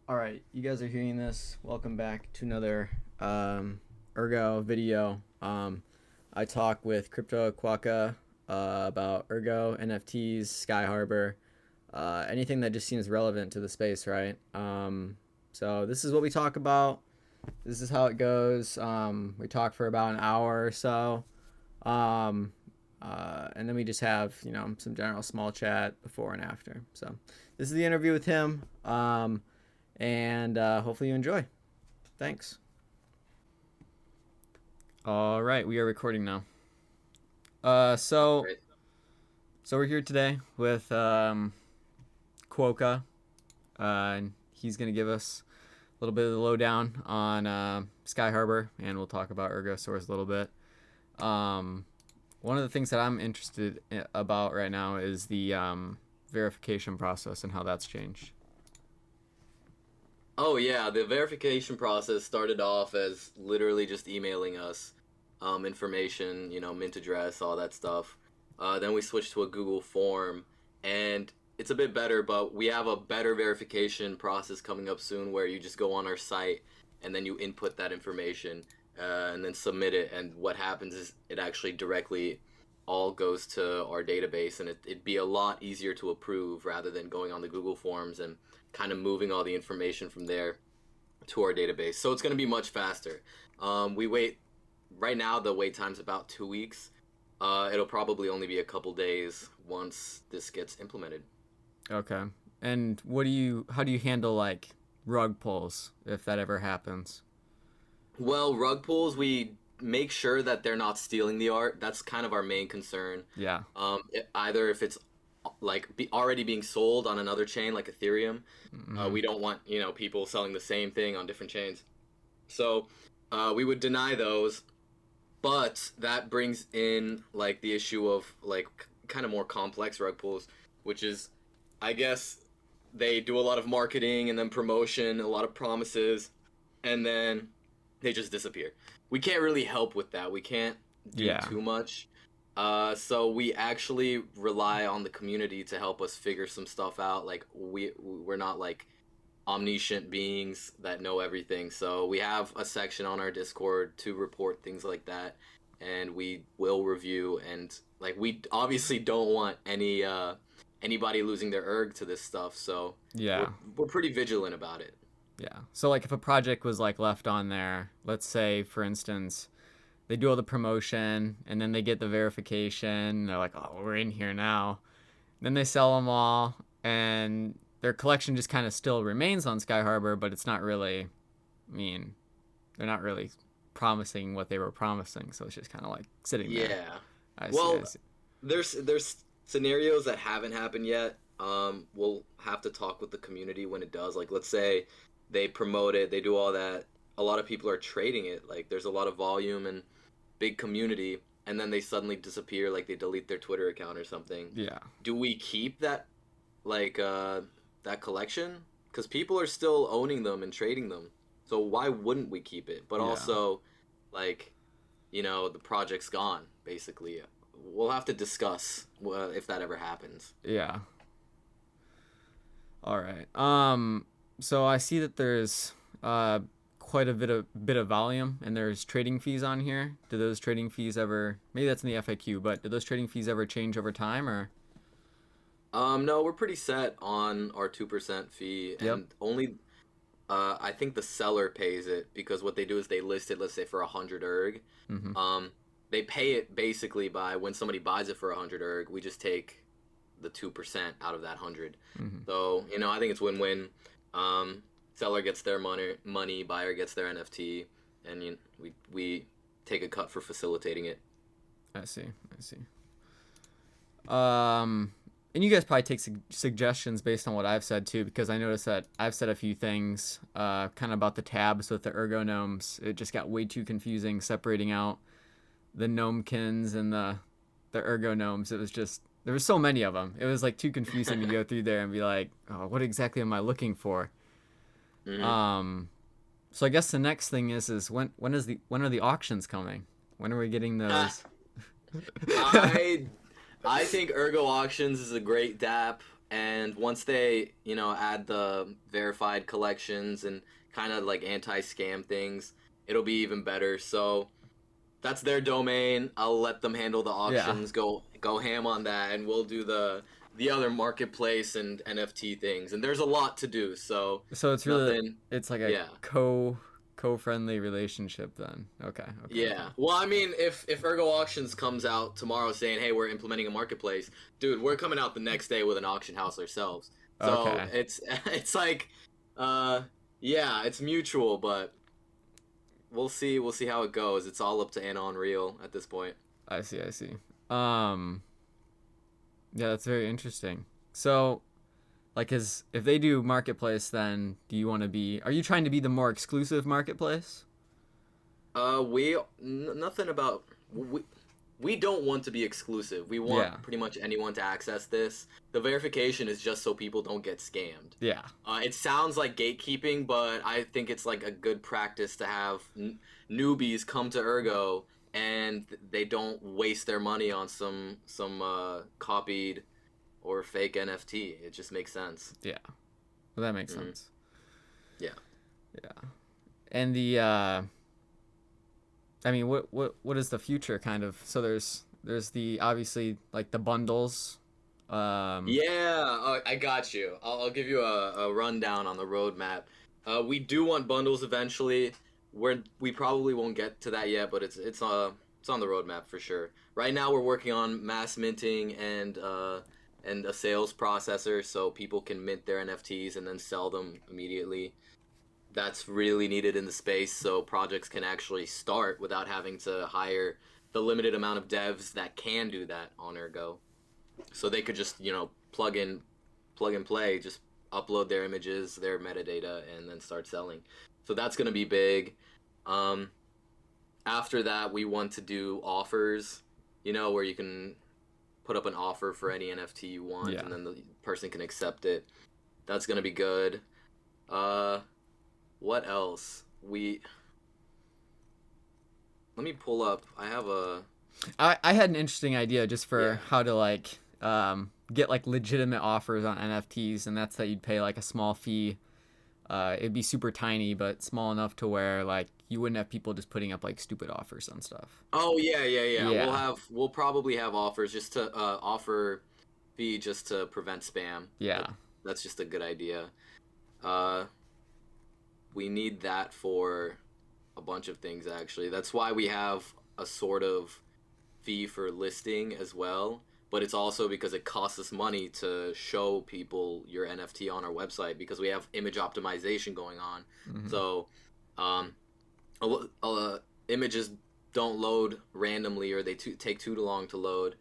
All right, you guys are hearing this. Welcome back to another Ergo video. I talk with Crypto Quokka about Ergo, NFTs, Skyharbor, anything that just seems relevant to the space, right? So this is what we talk about. This is how it goes. We talk for about an hour or so, and then we just have some general small chat before and after. So this is the interview with him. And hopefully you enjoy. Thanks. All right, we are recording now. So we're here today with Quokka. And he's gonna give us a little bit of the lowdown on Skyharbor, and we'll talk about Ergosaurs a little bit. One of the things that I'm interested about right now is the verification process and how that's changed. Oh yeah, the verification process started off as literally just emailing us information, mint address, all that stuff. Then we switched to a Google form, and it's a bit better, but we have a better verification process coming up soon where you just go on our site and then you input that information and then submit it, and what happens is it actually directly all goes to our database, and it'd be a lot easier to approve rather than going on the Google forms and kind of moving all the information from there to our database. So it's going to be much faster. We wait, right now the wait time's about 2 weeks. It'll probably only be a couple days once this gets implemented. Okay. And how do you handle like rug pulls if that ever happens? Well, rug pulls, we make sure that they're not stealing the art. That's kind of our main concern. Yeah. Either if it's like already being sold on another chain like Ethereum, we don't want people selling the same thing on different chains. So we would deny those, but that brings in like the issue of like kind of more complex rug pulls, which is, I guess, they do a lot of marketing and then promotion, a lot of promises, and then they just disappear. We can't really help with that. We can't do too much. So we actually rely on the community to help us figure some stuff out. Like we're not like omniscient beings that know everything. So we have a section on our Discord to report things like that, and we will review. And like we obviously don't want anybody losing their erg to this stuff. So we're pretty vigilant about it. Yeah. So like if a project was like left on there, let's say for instance, they do all the promotion and then they get the verification. They're like, oh, we're in here now. Then they sell them all, and their collection just kind of still remains on Skyharbor, but it's not really, they're not really promising what they were promising. So it's just kind of like sitting there. Yeah. I see. There's scenarios that haven't happened yet. We'll have to talk with the community when it does. Like, let's say they promote it, they do all that. A lot of people are trading it. Like, there's a lot of volume and big community, and then they suddenly disappear, like they delete their Twitter account or something. Yeah. Do we keep that, like, that collection? Because people are still owning them and trading them. So why wouldn't we keep it? But also, like, the project's gone, basically. We'll have to discuss if that ever happens. Yeah. All right. So I see that there's quite a bit of volume, and there's trading fees on here. Do those trading fees ever, maybe that's in the FAQ, but do those trading fees ever change over time, or? No, we're pretty set on our 2% fee, and only I think the seller pays it, because what they do is they list it, let's say, for 100 erg. They pay it basically by when somebody buys it for 100 erg, we just take the 2% out of that 100. So, I think it's win-win. Seller gets their money, buyer gets their NFT, and we take a cut for facilitating it. I see. And you guys probably take suggestions based on what I've said too, because I noticed that I've said a few things kind of about the tabs with the Ergonomes. It just got way too confusing separating out the Gnomekins and the Ergonomes. It was just, there were so many of them. It was like too confusing to go through there and be like, oh, what exactly am I looking for? So I guess the next thing is when are the auctions coming? When are we getting those? I think Ergo Auctions is a great DApp. And once they, add the verified collections and kind of like anti-scam things, it'll be even better. So that's their domain. I'll let them handle the Yeah. auctions. Go ham on that, and we'll do the other marketplace and NFT things. And there's a lot to do. So So it's really nothing. it's like a Yeah. co-friendly relationship then. Okay. Okay. Okay. Yeah. Well, I mean, if Ergo Auctions comes out tomorrow saying, "Hey, we're implementing a marketplace," dude, we're coming out the next day with an auction house ourselves. So Okay. it's like, uh, yeah, it's mutual, but we'll see. We'll see how it goes. It's all up to Anna Unreal at this point. I see. I see. Um. Yeah, that's very interesting. So, like, if they do marketplace, then do you want to be? Are you trying to be the more exclusive marketplace? Nothing about we don't want to be exclusive. We Yeah. want pretty much anyone to access this. The verification is just so people don't get scammed. Yeah. It sounds like gatekeeping, but I think it's like a good practice to have newbies come to Ergo and they don't waste their money on some copied or fake NFT. It just makes sense. Yeah. Well, that makes Mhm. sense. Yeah. Yeah. And the I mean, what is the future kind of? So there's the obviously like the bundles. Yeah, I got you. I'll give you a rundown on the roadmap. We do want bundles eventually. We probably won't get to that yet, but it's on the roadmap for sure. Right now, we're working on mass minting and a sales processor, so people can mint their NFTs and then sell them immediately. That's really needed in the space, so projects can actually start without having to hire the limited amount of devs that can do that on Ergo. So they could just plug and play, just upload their images, their metadata, and then start selling. So that's going to be big. um, After that, we want to do offers, where you can put up an offer for any NFT you want, Yeah. and then the person can accept it. That's going to be good. uh, what else? Let me pull up. I have a I had an interesting idea just for Yeah. how to like get like legitimate offers on NFTs, and that's that you'd pay like a small fee. It'd be super tiny, but small enough to where like you wouldn't have people just putting up like stupid offers on stuff. Oh yeah, yeah, yeah. Yeah. We'll probably have offers just to offer fee just to prevent spam. Yeah. That's just a good idea. Uh, we need that for a bunch of things actually. That's why we have a sort of fee for listing as well. But it's also because it costs us money to show people your NFT on our website because we have image optimization going on. Hmm. So, um, images don't load randomly, or they take too long to load,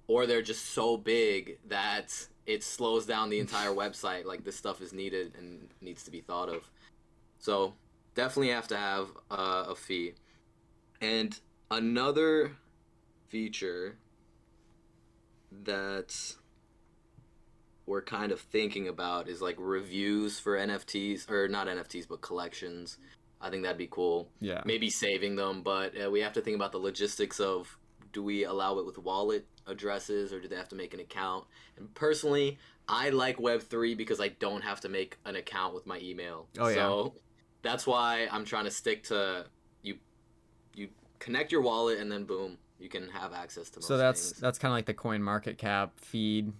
or they're just so big that it slows down the entire website. Like, this stuff is needed and needs to be thought of. So definitely have to have a fee. And another feature that we're kind of thinking about is like reviews for NFTs, or not NFTs, but collections. I think that'd be cool. Yeah. Maybe saving them, but we have to think about the logistics of, do we allow it with wallet addresses, or do they have to make an account? And personally, I like Web3 because I don't have to make an account with my email. Oh, yeah. So that's why I'm trying to stick to you connect your wallet and then boom, you can have access to most So things. that's kind of like the coin market cap feed,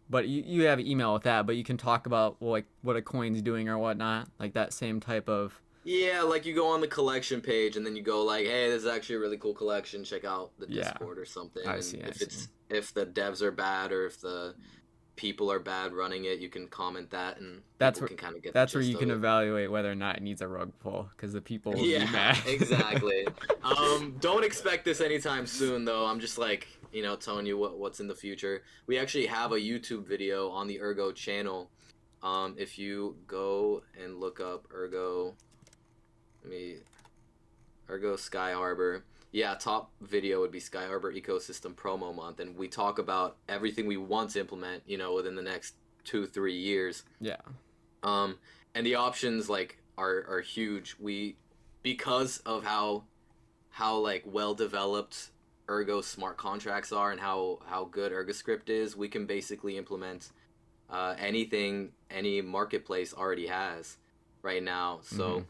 but you have email with that, but you can talk about like what a coin's doing or whatnot, like that same type of. Yeah, like you go on the collection page and then you go like, hey, this is actually a really cool collection. Check out the Yeah. Discord or something. I And see, I if see. if the devs are bad or if the people are bad running it, you can comment that and That's people where can kind of get that's the where gist you of can it. evaluate whether or not it needs a rug pull, because the people will be Yeah, mad. exactly. Don't expect this anytime soon, though. I'm just like, telling you what's in the future. We actually have a YouTube video on the Ergo channel. If you go and look up Ergo, Ergo Skyharbor. Yeah, top video would be Skyharbor Ecosystem Promo Month, and we talk about everything we want to implement, within the next 2-3 years. Yeah. And the options like are huge. Because of how like well developed Ergo smart contracts are and how good ErgoScript is, we can basically implement anything any marketplace already has right now. So,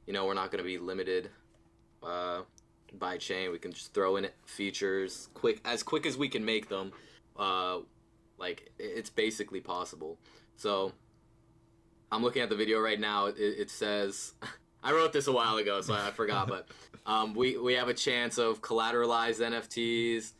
we're not going to be limited by chain. We can just throw in features as quick as we can make them. Like, it's basically possible. So I'm looking at the video right now. It says, I wrote this a while ago, so I forgot, but we have a chance of collateralized NFTs,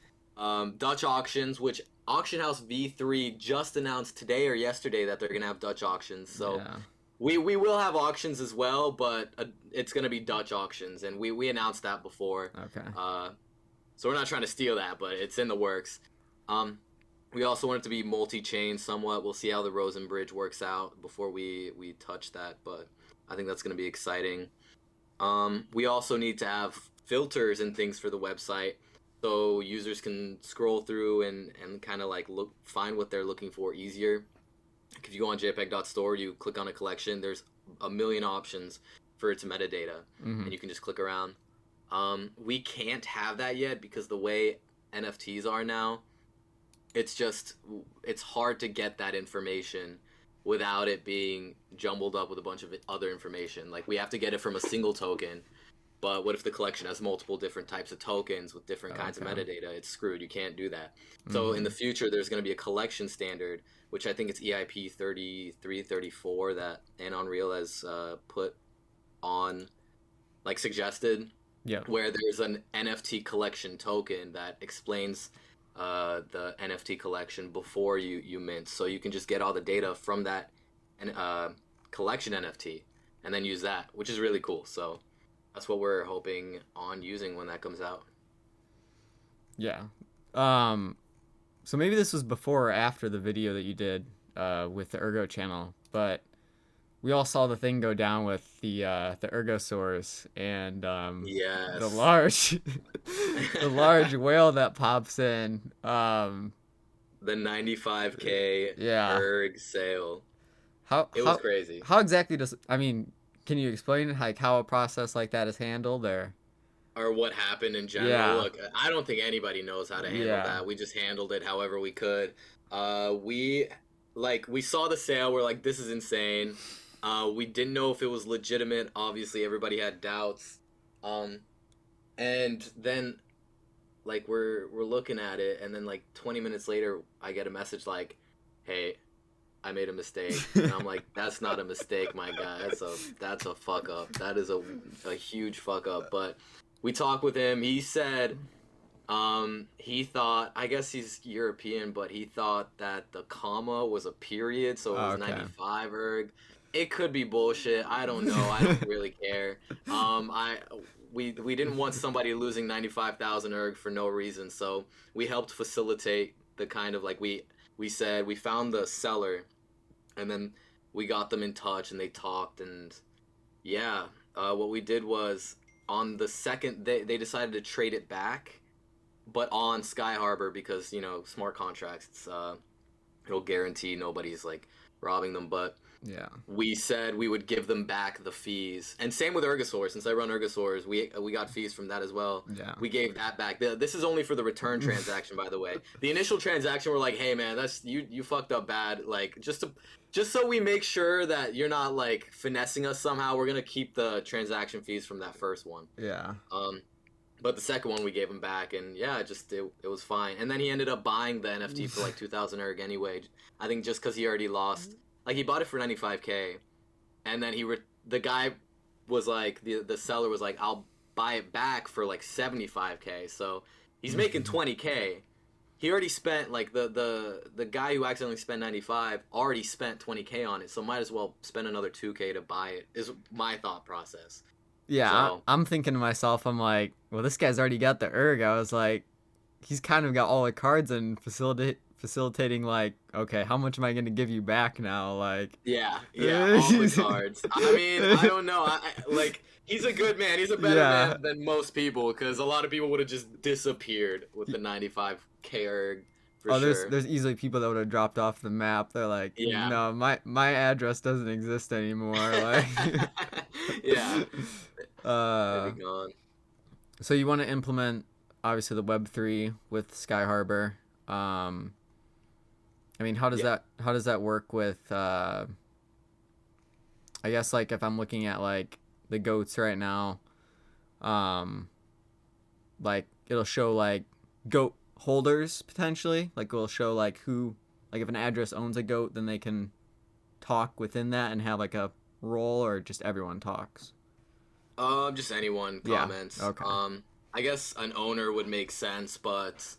Dutch auctions, which Auction House V3 just announced today or yesterday that they're going to have Dutch auctions. So yeah. We will have auctions as well, but it's going to be Dutch auctions, and we announced that before. Okay. So we're not trying to steal that, but it's in the works. We also want it to be multi-chain somewhat. We'll see how the Rosen Bridge works out before we touch that, but I think that's going to be exciting. We also need to have filters and things for the website, so users can scroll through and kind of like find what they're looking for easier. If you go on jpeg.store, you click on a collection, there's a million options for its metadata, and you can just click around. We can't have that yet because the way NFTs are now, it's hard to get that information without it being jumbled up with a bunch of other information. Like, we have to get it from a single token, but what if the collection has multiple different types of tokens with different kinds of metadata? It's screwed. You can't do that. So in the future, there's going to be a collection standard, which I think it's EIP 3334 that Unreal has put on, like, suggested, where there's an NFT collection token that explains the NFT collection before you mint, so you can just get all the data from that collection NFT and then use that, which is really cool. So that's what we're hoping on using when that comes out. Yeah. So maybe this was before or after the video that you did with the Ergo channel, but we all saw the thing go down with the Ergosaurs and the large whale that pops in. The 95K Erg sale. It was crazy. How exactly can you explain like how a process like that is handled or what happened in general? Yeah. Look, I don't think anybody knows how to handle that. We just handled it however we could. We saw the sale, we're like, this is insane. We didn't know if it was legitimate. Obviously, everybody had doubts. And then, like, we're looking at it, and then, like, 20 minutes later, I get a message like, hey, I made a mistake. And I'm like, that's not a mistake, my guy. That's a fuck up. That is a huge fuck up. But we talked with him. He said he thought, I guess he's European, but he thought that the comma was a period, so it was 95 erg. It could be bullshit. I don't know. I don't really care. We didn't want somebody losing 95,000 erg for no reason, so we helped facilitate the kind of, like, we said we found the seller, and then we got them in touch, and they talked, and what we did was on the second they decided to trade it back, but on Skyharbor, because smart contracts, it'll guarantee nobody's like robbing them, but we said we would give them back the fees, and same with Ergosaurs. Since I run Ergosaurs, we got fees from that as well. We gave that back. This is only for the return transaction, by the way. The initial transaction, we're like, hey man, that's you fucked up bad, like, just so we make sure that you're not like finessing us somehow, we're gonna keep the transaction fees from that first one. But the second one we gave him back, and it was fine. And then he ended up buying the NFT for like 2,000 erg anyway. I think just because he already lost. Like, he bought it for 95K, and then the guy was like, the seller was like, I'll buy it back for like 75K. So he's making 20K. He already spent, like, the guy who accidentally spent 95 already spent 20K on it, so might as well spend another 2K to buy it, is my thought process. I'm thinking to myself, I'm like, well, this guy's already got the erg. I was like, he's kind of got all the cards and facilitating, like, okay, how much am I going to give you back now? Like, all the cards. I mean, I don't know. Like, he's a good man. He's a better man than most people, because a lot of people would have just disappeared with the 95K erg. For sure. There's easily people that would have dropped off the map. They're like, no, my address doesn't exist anymore. Like, they'd be gone. So you want to implement, obviously, the Web3 with Skyharbor. I mean, how does that work with I guess like if I'm looking at like the goats right now, um like it'll show like goat holders potentially, like it'll show like who, like if an address owns a goat, then they can talk within that and have like a role, or just everyone talks. Just anyone Yeah. comments. Okay. I guess an owner would make sense, but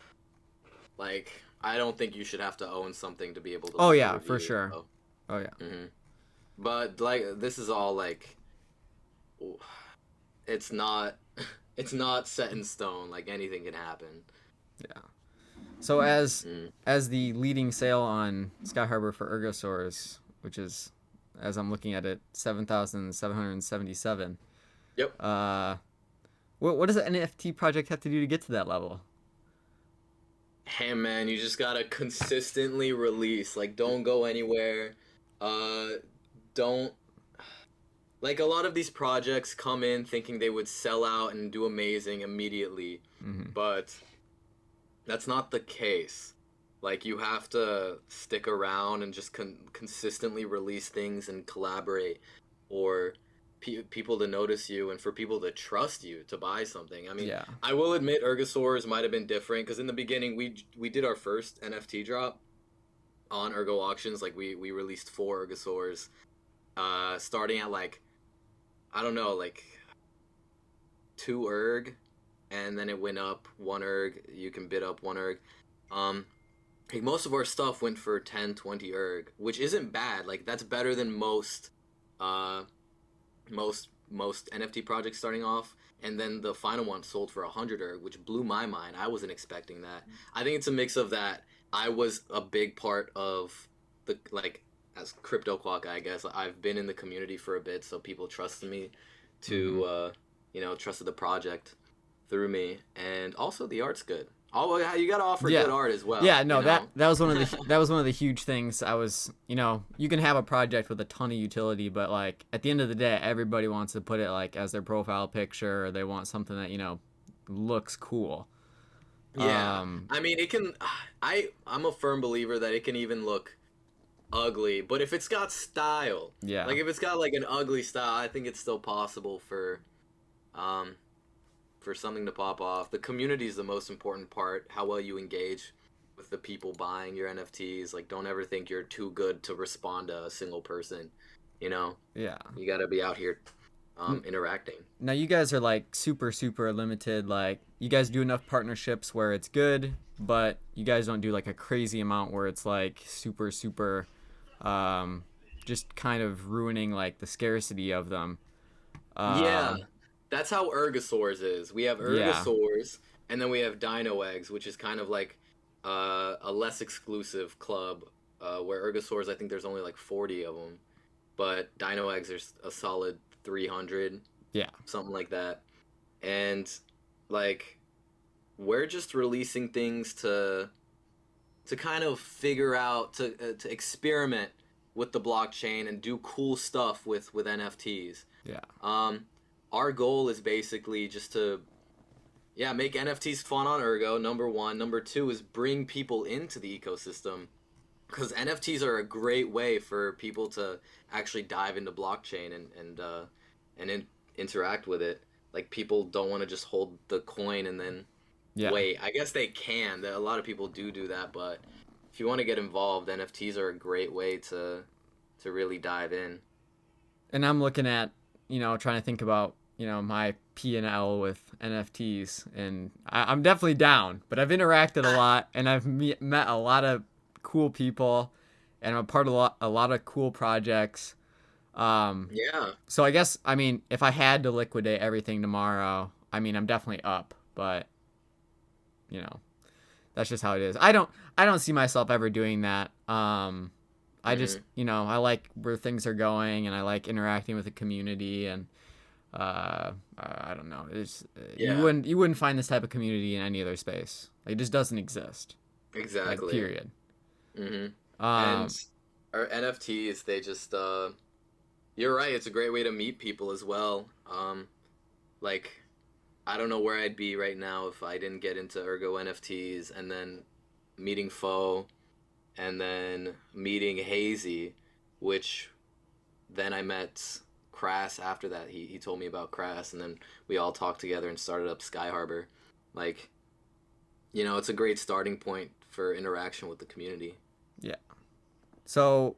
like I don't think you should have to own something to be able to Oh leave a yeah, for review. sure. So. Oh yeah. hmm But like this is all like it's not it's not set in stone. Like anything can happen. Yeah. So Mm. as the leading sale on Skyharbor for Ergosaurs, which is, as I'm looking at it, 7,777. Yep. What does an NFT project have to do to get to that level? Hey man, you just gotta consistently release. Like don't go anywhere. Uh, don't like a lot of these projects come in thinking they would sell out and do amazing immediately, Mm-hmm. but that's not the case. Like you have to stick around and just consistently release things and collaborate, or people to notice you and for people to trust you to buy something. I mean, Yeah. I will admit Ergosaurs might have been different because in the beginning we did our first NFT drop on Ergo auctions. Like we released 4 Ergosaurs, starting at like I don't know like 2 Erg, and then it went up 1 Erg. You can bid up 1 Erg. Um, like most of our stuff went for 10, 20 Erg, which isn't bad. Like that's better than uh, most NFT projects starting off. And then the final one sold for 100 Erg, which blew my mind. I wasn't expecting that. I think it's a mix of that. I was a big part of the like as crypto Quokka, I guess. I've been in the community for a bit, so people trusted me to trusted the project through me, and also the art's good. Oh, yeah, you gotta offer Yeah. good art as well. Yeah, no, you know? that was one of the huge things. I was, you can have a project with a ton of utility, but like at the end of the day, everybody wants to put it like as their profile picture, or they want something that, looks cool. Yeah, I mean, it can. I'm a firm believer that it can even look ugly, but if it's got style, Yeah. like if it's got like an ugly style, I think it's still possible um, for something to pop off. The community is the most important part. How well you engage with the people buying your NFTs. Like, don't ever think you're too good to respond to a single person. You know, Yeah. you got to be out here interacting. Now you guys are like super super limited. Like you guys do enough partnerships where it's good, but you guys don't do like a crazy amount where it's like super super um just kind of ruining like the scarcity of them. Yeah, Um that's how Ergosaurs is. We have yeah. Ergosaurs, and then we have Dino Eggs, which is kind of like a less exclusive club. Where Ergosaurs, I think there's only like 40 of them, but Dino Eggs, there's a solid 300, Yeah. something like that. And like we're just releasing things to kind of figure out to experiment with the blockchain and do cool stuff with NFTs. Yeah. Our goal is basically just to make NFTs fun on Ergo. Number one, number two is bring people into the ecosystem because NFTs are a great way for people to actually dive into blockchain and interact with it. Like people don't want to just hold the coin and then Yeah. wait. I guess they can. A lot of people do that, but if you want to get involved, NFTs are a great way to really dive in. And I'm looking at, trying to think about, my P&L with NFTs, and I'm definitely down, but I've interacted a lot, and I've met a lot of cool people, and I'm a part of a lot of cool projects. Yeah. So I guess, I mean, if I had to liquidate everything tomorrow, I mean, I'm definitely up, but, you know, that's just how it is. I don't see myself ever doing that. I just, hmm I like where things are going, and I like interacting with the community, and I don't know. It's Yeah. you wouldn't find this type of community in any other space. Like, it just doesn't exist. Like, Exactly. period. hmm Um, And our NFTs, they just you're right, it's a great way to meet people as well. Like I don't know where I'd be right now if I didn't get into Ergo NFTs and then meeting Foe and then meeting Hazy, which then I met Crass after that. He told me about Crass, and then we all talked together and started up Skyharbor. Like, it's a great starting point for interaction with the community. Yeah. So,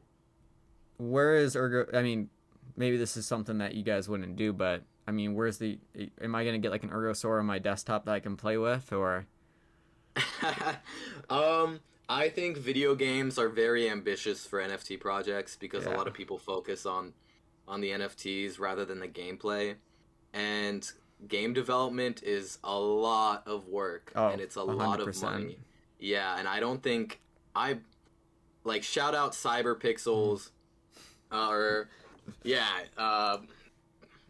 where is Ergo? I mean, maybe this is something that you guys wouldn't do, but I mean, where's the? Am I gonna get like an Ergosaur on my desktop that I can play with, or? I think video games are very ambitious for NFT projects because a Yeah. lot of people focus on the NFTs rather than the gameplay, and game development is a lot of work Oh, and it's a lot of 100%. money. Yeah, and I don't think I like shout out CyberPixels or yeah,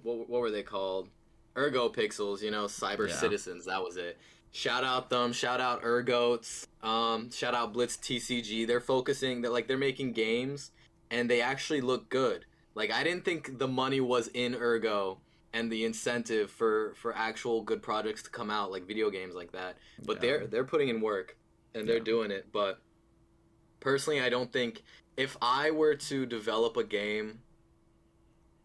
what were they called? Ergo Pixels, CyberCitizens, that was it. Shout out them, shout out Ergots, shout out Blitz TCG. They're making games and they actually look good. Like I didn't think the money was in Ergo and the incentive for actual good projects to come out, like video games like that. But Yeah. they're putting in work and they're Yeah. doing it. But personally, I don't think if I were to develop a game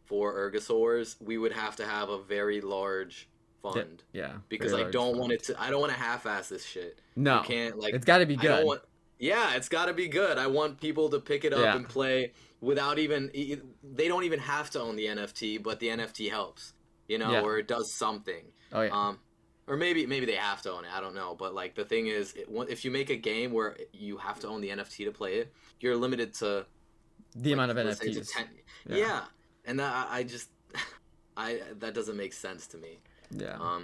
for Ergosaurs, we would have to have a very large fund Yeah. because Very I large don't want fund. it to. I don't want to half-ass this shit. No. You can't It's got to be I don't good. want. Yeah, it's got to be good. I want people to pick it up Yeah. and play without even. They don't even have to own the NFT, but the NFT helps. Yeah. Or it does something. Oh yeah. Or maybe they have to own it. I don't know. But like the thing is, if you make a game where you have to own the NFT to play it, you're limited to The amount of let's say it's a NFTs. 10 Yeah. yeah. And I just that doesn't make sense to me. Yeah.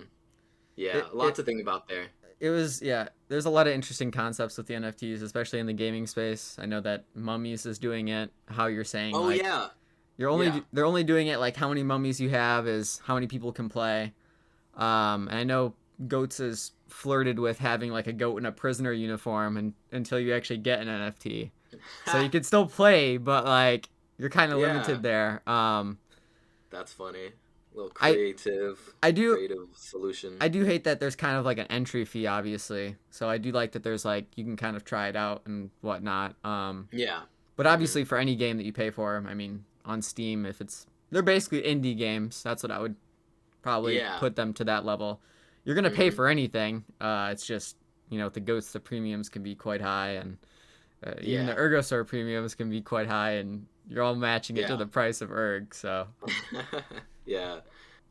Yeah, lots to think about there. It was there's a lot of interesting concepts with the NFTs, especially in the gaming space. I know that Mummies is doing it. How you're saying Oh like yeah. they're only doing it like how many mummies you have is how many people can play. And I know Goats is flirted with having like a goat in a prisoner uniform until you actually get an NFT. So you could still play, but like you're kind of Yeah. limited there. That's funny. A little I do creative solution. I do hate that there's kind of like an entry fee, obviously. So I do like that there's like you can kind of try it out and whatnot. Yeah. But obviously for any game that you pay for, I mean, on Steam, if they're basically indie games. That's what I would probably put them to that level. You're gonna pay for anything. It's just with the Goats, the premiums can be quite high, and even the Ergosaur premiums can be quite high, and you're all matching it to the price of Erg. So yeah.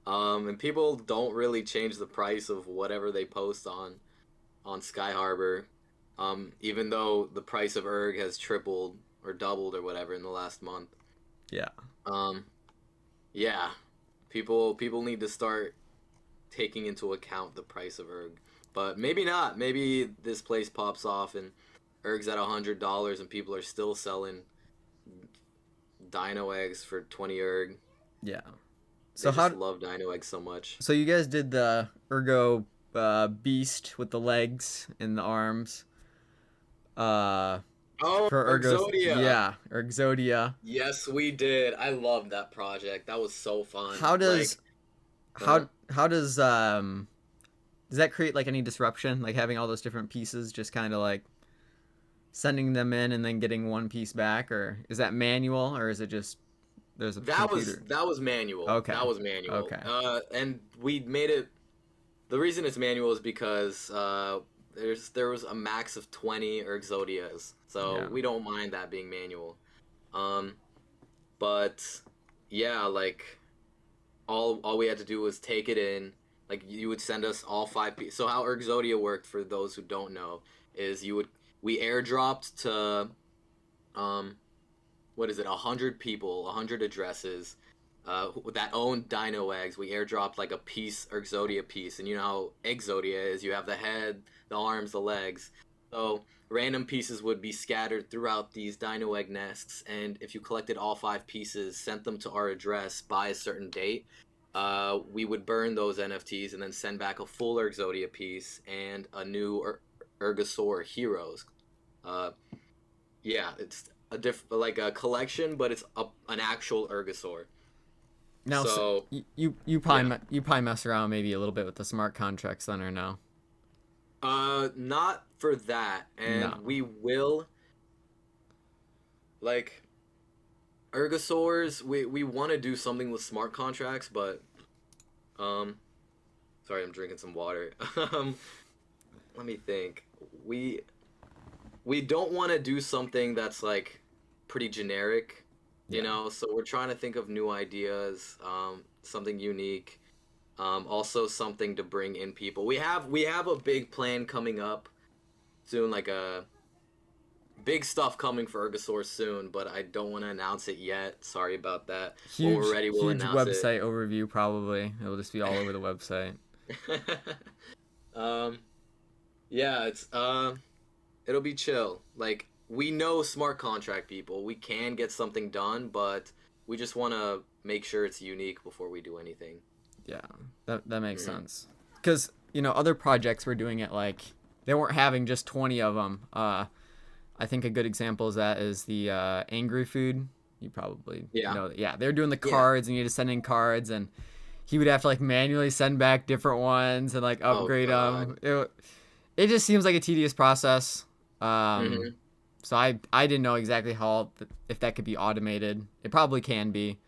And people don't really change the price of whatever they post on Skyharbor. Even though the price of Erg has tripled or doubled or whatever in the last month. Yeah. Yeah. People need to start taking into account the price of Erg. But maybe not. Maybe this place pops off and Erg's at $100 and people are still selling dino eggs for 20 Erg. Yeah. So I just love dino eggs so much. So you guys did the Ergo beast with the legs and the arms. For Ergozodia. Yeah, Ergozodia. Yes, we did. I loved that project. That was so fun. How does does that create like any disruption? Like having all those different pieces, just kind of like sending them in and then getting one piece back, or is that manual, or is it just there's a computer? That was manual. Okay. That was manual. Okay. And we made it. The reason it's manual is because there was a max of 20 Ergzodias, so we don't mind that being manual. But yeah, like all we had to do was take it in. Like you would send us all 5 pieces. So how Ergzodia worked, for those who don't know, is we airdropped to 100 people, 100 addresses that own dino eggs. We airdropped like a piece, Ergzodia piece, and you know how Exodia is. You have the head, the arms, the legs. So random pieces would be scattered throughout these dino egg nests, and if you collected all 5 pieces, sent them to our address by a certain date, we would burn those NFTs and then send back a full Ergzodia piece and a new Ergosaur heroes. Yeah, it's a collection, but it's an actual Ergosaur. Now, so you probably mess around maybe a little bit with the smart contracts then, or no? Not for that, and we will. like Ergosaurs, we want to do something with smart contracts, but sorry, I'm drinking some water. Let me think. We don't want to do something that's like pretty generic, you know. So we're trying to think of new ideas, something unique, also something to bring in people. We have a big plan coming up soon, like a big stuff coming for Ergosaurus soon, but I don't want to announce it yet. Sorry about that. When we're ready, we'll Huge announce it. website overview probably. It'll just be all over the website. um, yeah, it'll be chill. Like we know smart contract people, we can get something done, but we just want to make sure it's unique before we do anything. Yeah, that makes sense. Because other projects were doing it like they weren't having just 20 of them. I think a good example of that is the Angry Food. You probably know that. Yeah, they're doing the cards, and you just send in cards, and he would have to like manually send back different ones and like upgrade them. It just seems like a tedious process. So I didn't know exactly if that could be automated. It probably can be.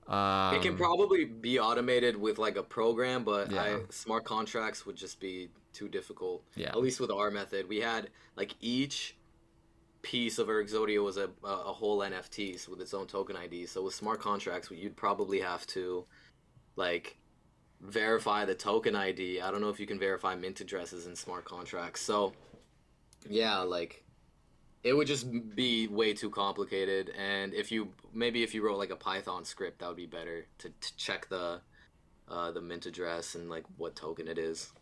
It can probably be automated with like a program, but smart contracts would just be too difficult. Yeah. At least with our method, we had like each piece of Ergozodia was a whole NFT with its own token ID. So with smart contracts, you'd probably have to like verify the token ID. I don't know if you can verify mint addresses in smart contracts. So yeah, like it would just be way too complicated. And if you wrote like a Python script, that would be better to check the mint address and like what token it is.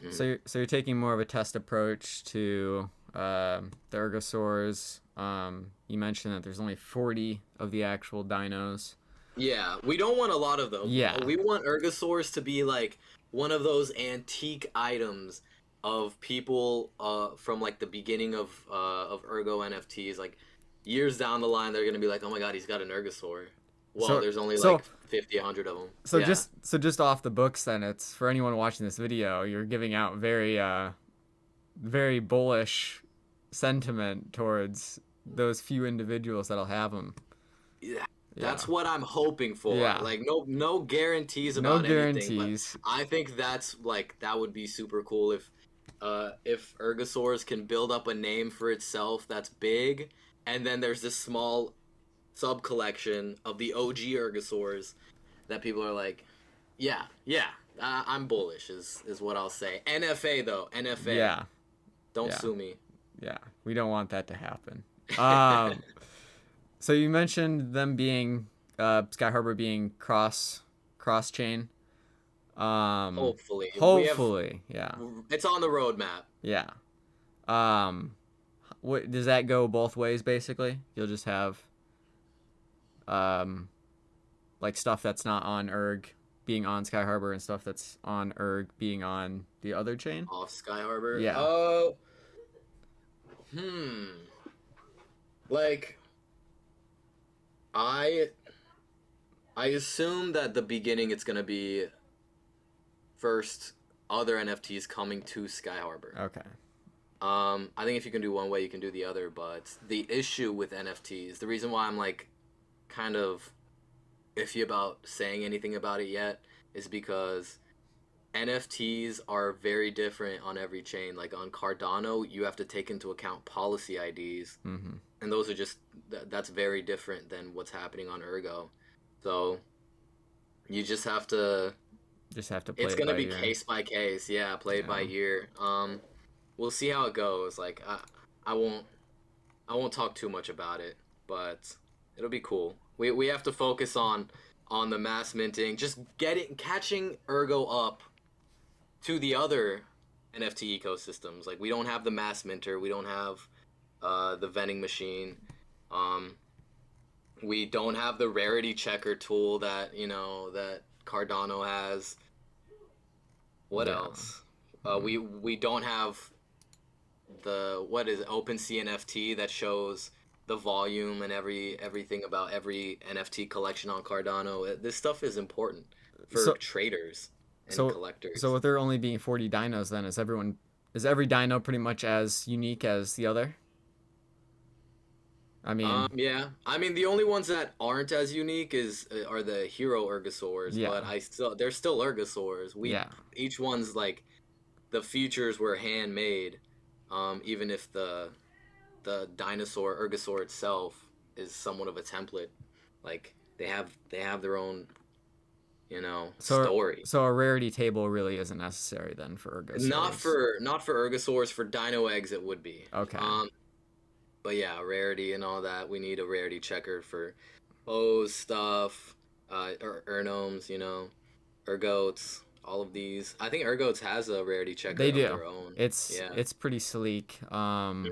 So you're taking more of a test approach to the Ergosaurs. You mentioned that there's only 40 of the actual dinos. Yeah, we don't want a lot of them. Yeah. We want Ergosaurs to be like one of those antique items of people from like the beginning of Ergo NFTs. Like years down the line, they're gonna be like, "Oh my God, he's got an Ergosaur." Well, there's only like 50, 100 of them. So just off the books, then it's for anyone watching this video, you're giving out very very bullish sentiment towards those few individuals that'll have them. Yeah. That's what I'm hoping for. Yeah. Like no guarantees about anything. But I think that would be super cool if Ergosaurus can build up a name for itself that's big, and then there's this small sub collection of the OG Ergosaurs that people are like, I'm bullish is what I'll say. NFA though, NFA. Yeah. Don't sue me. Yeah, we don't want that to happen. So you mentioned them being Skyharbor being cross chain. Hopefully, yeah. It's on the roadmap. Yeah. What does that go both ways? Basically, you'll just have like stuff that's not on Erg being on Skyharbor and stuff that's on Erg being on the other chain. Off Skyharbor. Yeah. Oh. Like, I assume that the beginning it's gonna be first other NFTs coming to Skyharbor. Okay. I think if you can do one way, you can do the other. But the issue with NFTs, the reason why I'm like kind of iffy about saying anything about it yet, is because NFTs are very different on every chain. Like on Cardano, you have to take into account policy IDs, and those are that's very different than what's happening on Ergo. So you just have to play it's it gonna by be ear. Case by case. Yeah, play it by ear. We'll see how it goes. Like I won't talk too much about it, but it'll be cool. We have to focus on the mass minting, just catching Ergo up to the other NFT ecosystems. Like we don't have the mass minter, we don't have the vending machine, we don't have the rarity checker tool that that Cardano has. What else? We don't have the OpenSea NFT that shows the volume and everything about every NFT collection on Cardano. This stuff is important for traders and collectors. So with there only being 40 dinos, then is every dino pretty much as unique as the other? I mean, Yeah. I mean, the only ones that aren't as unique is are the hero Ergosaurs, yeah, but they're still Ergosaurs. yeah. Each one's like the features were handmade, even if the dinosaur Ergosaur itself is somewhat of a template. Like they have their own, So story. so a rarity table really isn't necessary then for Ergosaurs. Not for Ergosaurs. For Dino Eggs, it would be. Okay. But yeah, rarity and all that. We need a rarity checker for O's stuff, Ergnomes, Ergots, all of these. I think Ergots has a rarity checker They of do. their own. It's Yeah. it's pretty sleek. Hmm.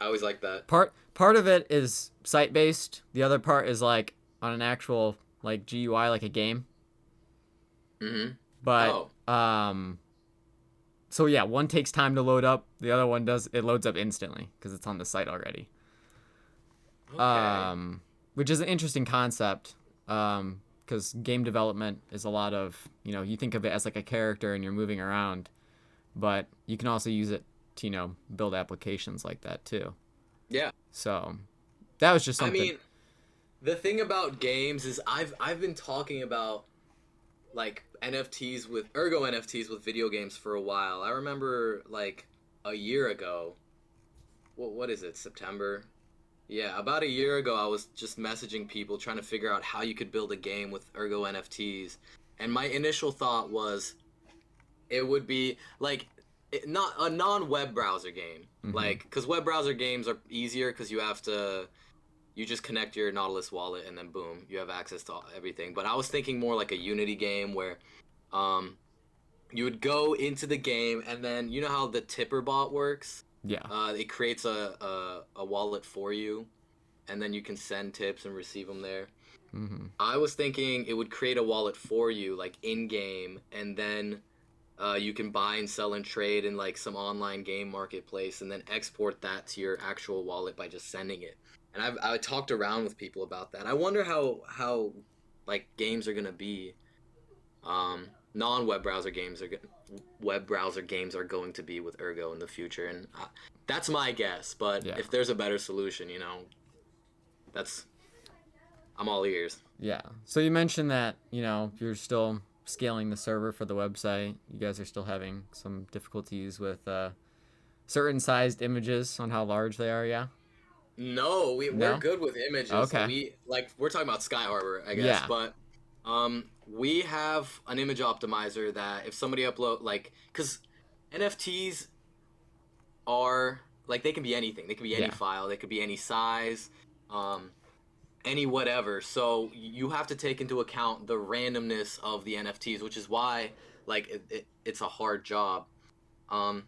I always like that. Part of it is site based. The other part is like on an actual like GUI like a game. Hmm. But Oh, so yeah, one takes time to load up. The other one does it loads up instantly because it's on the site already. okay. Which is an interesting concept. Because game development is a lot of you think of it as like a character and you're moving around, but you can also use it to build applications like that too. Yeah. So that was just I something. mean, the thing about games is I've been talking about like NFTs with video games for a while. I remember like a year ago. What is it? September? Yeah, about a year ago, I was just messaging people trying to figure out how you could build a game with Ergo NFTs. And my initial thought was it would be like not a non-web browser game. Mm-hmm. Like, because web browser games are easier because you just connect your Nautilus wallet and then boom, you have access to everything. But I was thinking more like a Unity game where um, you would go into the game and then you know how the tipper bot works? Yeah. It creates a wallet for you, and then you can send tips and receive them there. Mm-hmm. I was thinking it would create a wallet for you, like in game, and then you can buy and sell and trade in like some online game marketplace, and then export that to your actual wallet by just sending it. And I talked around with people about that. I wonder how like games are gonna be. Non-web browser games are web browser games are going to be with Ergo in the future, and that's my guess. But Yeah. if there's a better solution, that's I'm all ears. Yeah. So you mentioned that you're still scaling the server for the website. You guys are still having some difficulties with certain sized images on how large they are. Yeah. No, we're No. good with images. Okay. We're talking about Skyharbor, I guess, Yeah. but we have an image optimizer that if somebody upload like because NFTs are like they can be anything. They can be any Yeah. file. They could be any size. Um, any whatever. So you have to take into account the randomness of the NFTs, which is why like it's a hard job. Um,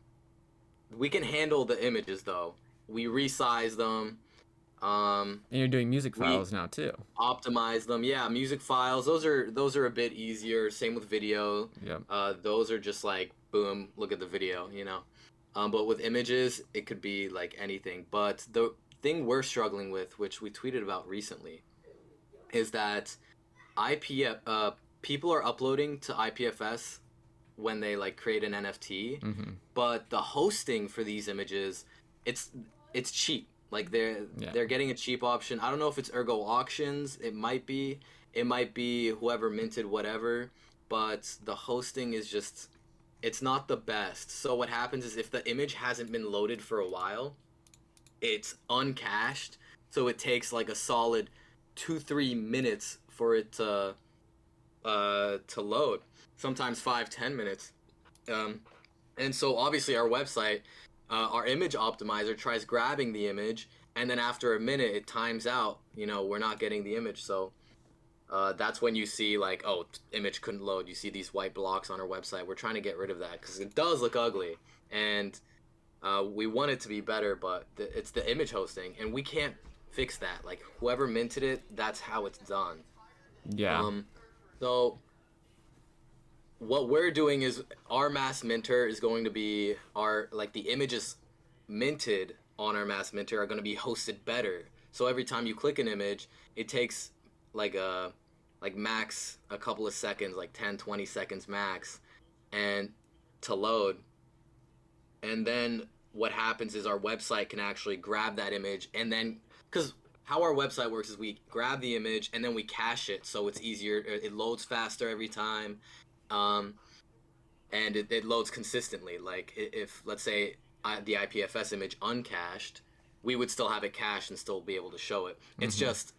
we can handle the images though. We resize them. And you're doing music We files now too. optimize them. Yeah, music files. Those are a bit easier. Same with video. Yep. Those are just like boom, look at the video. But with images, it could be like anything. But the thing we're struggling with, which we tweeted about recently, is that people are uploading to IPFS when they like create an NFT, Mm-hmm. but the hosting for these images, it's it's cheap. Like Yeah. they're getting a cheap option. I don't know if it's Ergo Auctions. It might be whoever minted whatever, but the hosting is just it's not the best. So what happens is if the image hasn't been loaded for a while, it's uncached, so it takes like a solid 2-3 minutes for it to load. Sometimes 5-10 minutes. Um, and so obviously our website, our image optimizer tries grabbing the image, and then after a minute it times out. We're not getting the image, so that's when you see like, oh, image couldn't load. You see these white blocks on our website. We're trying to get rid of that because it does look ugly, and we want it to be better, but it's the image hosting, and we can't fix that. Like whoever minted it, that's how it's done. Yeah. So what we're doing is our mass minter is going to be the images minted on our mass minter are going to be hosted better. So every time you click an image, it takes like max a couple of seconds, like 10-20 seconds max, and to load. And then what happens is our website can actually grab that image, and then, because how our website works is we grab the image and then we cache it, so it's easier, it loads faster every time, and it loads consistently. Like if let's say the IPFS image uncached, we would still have it cached and still be able to show it. It's just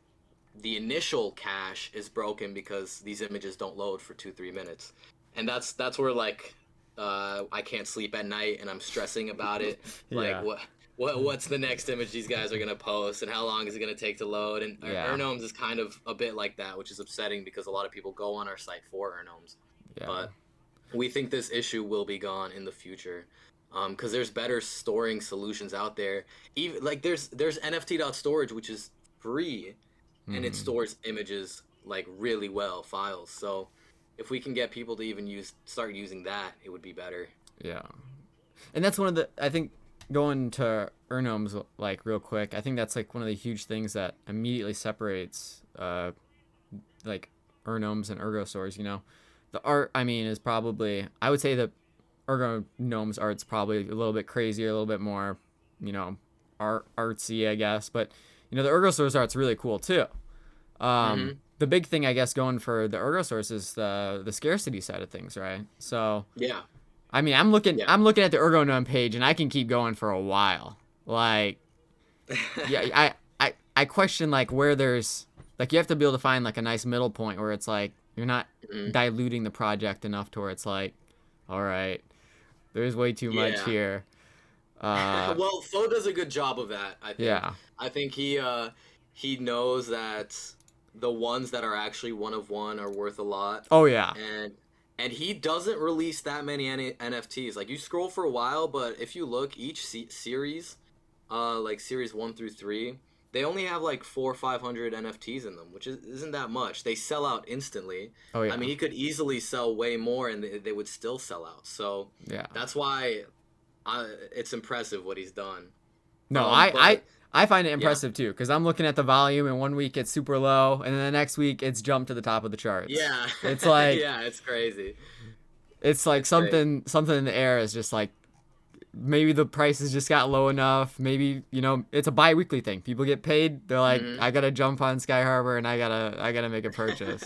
the initial cache is broken because these images don't load for 2-3 minutes, and that's where like I can't sleep at night and I'm stressing about it. Like what's the next image these guys are gonna post, and how long is it gonna take to load? And Ergnomes is kind of a bit like that, which is upsetting because a lot of people go on our site for Ergnomes. But we think this issue will be gone in the future, because there's better storing solutions out there. Even like there's NFT.storage, which is free, and it stores images like really well, files. So if we can get people to even start using that, it would be better. Yeah, and that's one of the, I think, going to Ergnomes like real quick, I think that's like one of the huge things that immediately separates like Ergnomes and Ergosaurs. You know, the art, I mean, is probably, I would say the Ergnomes art's probably a little bit crazier, a little bit more, you know, artsy, I guess. But you know, the Ergosaurs art's really cool too. The big thing, I guess, going for the Ergosaurs is the scarcity side of things, right? So yeah, I mean, I'm looking at the Ergonome page, and I can keep going for a while. Like, yeah, I question like where there's like, you have to be able to find like a nice middle point where it's like you're not diluting the project enough to where it's like, all right, there's way too much here. Well, Fo does a good job of that, I think. Yeah. I think he knows that the ones that are actually one of one are worth a lot. Oh yeah. And he doesn't release that many NFTs. Like, you scroll for a while, but if you look, each series, like series 1 through 3, they only have like 400 or 500 NFTs in them, which isn't that much. They sell out instantly. Oh yeah. I mean, he could easily sell way more, and they would still sell out. So yeah, that's why it's impressive what he's done. No, I find it impressive too, because I'm looking at the volume, and one week it's super low, and then the next week it's jumped to the top of the charts. Yeah, it's like yeah, it's crazy. It's like something in the air is just like, maybe the prices just got low enough. Maybe, you know, it's a bi-weekly thing. People get paid. They're like, I gotta jump on Skyharbor and I gotta make a purchase.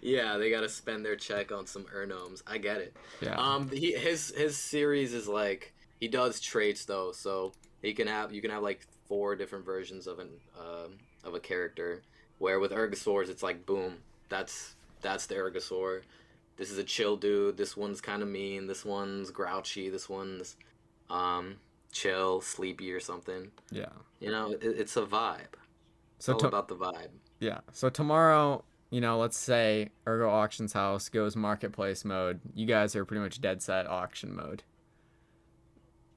Yeah, they gotta spend their check on some Ergnomes. I get it. Yeah. His series is like, he does traits though, so you can have like 4 different versions of a character. Where with Ergosaurs, it's like, boom, that's the Ergosaur. This is a chill dude. This one's kind of mean. This one's grouchy. This one's chill, sleepy, or something. Yeah. You know, it's a vibe. It's all about the vibe. Yeah. So tomorrow, you know, let's say Ergo Auctions House goes marketplace mode. You guys are pretty much dead set auction mode.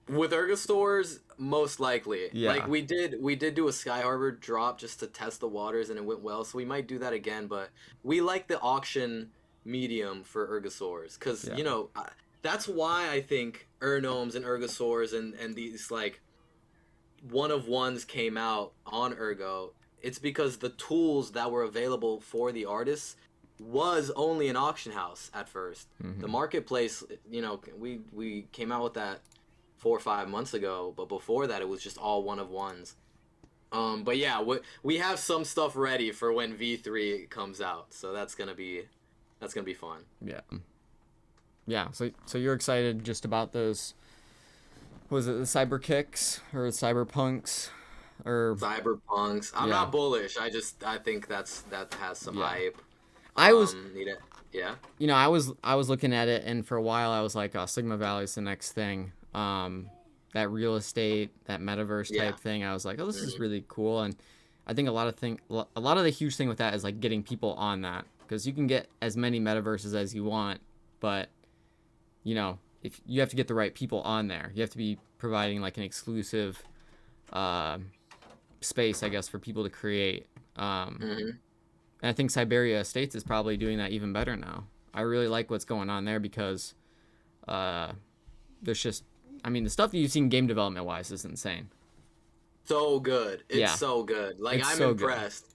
With Ergosaurs, most likely. Yeah. Like, we did do a Skyharbor drop just to test the waters, and it went well. So we might do that again. But we like the auction medium for Ergosaurs, because you know, that's why I think Ergnomes and Ergosaurs and these like one of ones came out on Ergo. It's because the tools that were available for the artists was only an auction house at first. The marketplace, you know, we came out with that 4 or 5 months ago, but before that it was just all one of ones. But yeah, we have some stuff ready for when V3 comes out, so that's gonna be fun. Yeah. Yeah. So you're excited just about those? Was it the cyber kicks or cyberpunks or cyberpunks? I'm not bullish. I think that has some hype. I was. Yeah. You know, I was looking at it, and for a while I was like, oh, Sigma Valley's the next thing. That real estate, that metaverse type thing. I was like, oh, this is really cool, and I think a lot of the huge thing with that is like getting people on that. Because you can get as many metaverses as you want, but, you know, if you have to get the right people on there, you have to be providing like an exclusive space, I guess, for people to create. And I think Siberia Estates is probably doing that even better now. I really like what's going on there, because there's just, I mean, the stuff that you've seen game development wise is insane. So good. It's so good. Like, I'm so impressed.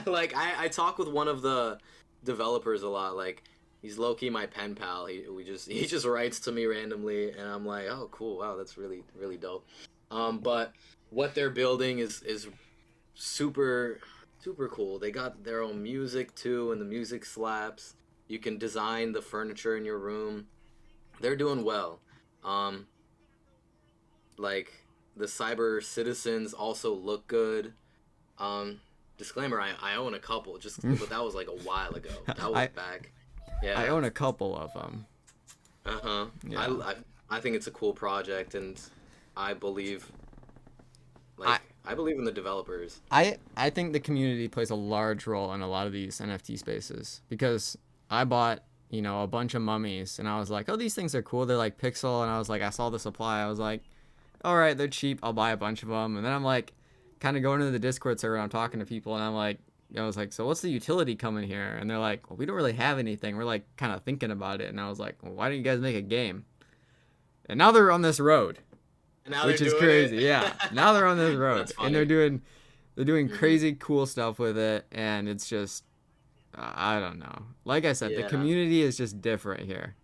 Like, I talk with one of the developers a lot. Like, He's low key my pen pal. He just writes to me randomly, and I'm like, oh cool, wow, that's really really dope. But what they're building is super super cool. They got their own music too, and the music slaps. You can design the furniture in your room. They're doing well. Um, like the CyberCitizens also look good. Um, Disclaimer: I own a couple, just but that was like a while ago. That was I back. I Yeah. own a couple of them. Uh huh. Yeah. I think it's a cool project, and I believe I I believe in the developers. I think the community plays a large role in a lot of these NFT spaces because I bought, a bunch of mummies and I was like, oh, these things are cool. They're like pixel. And I was like, I saw the supply. I was like, all right, they're cheap. I'll buy a bunch of them. And then I'm like, kind of going into the Discord server. I'm talking to people and I was like, so what's the utility coming here? And they're like, well, we don't really have anything. We're like kind of thinking about it. And I was like, well, why don't you guys make a game? And now they're on this road, And now which they're is doing crazy. it. Yeah. Now they're on this road That's and funny. they're doing Mhm. crazy cool stuff with it. And it's just, I don't know. Like I said, the Yeah. community is just different here.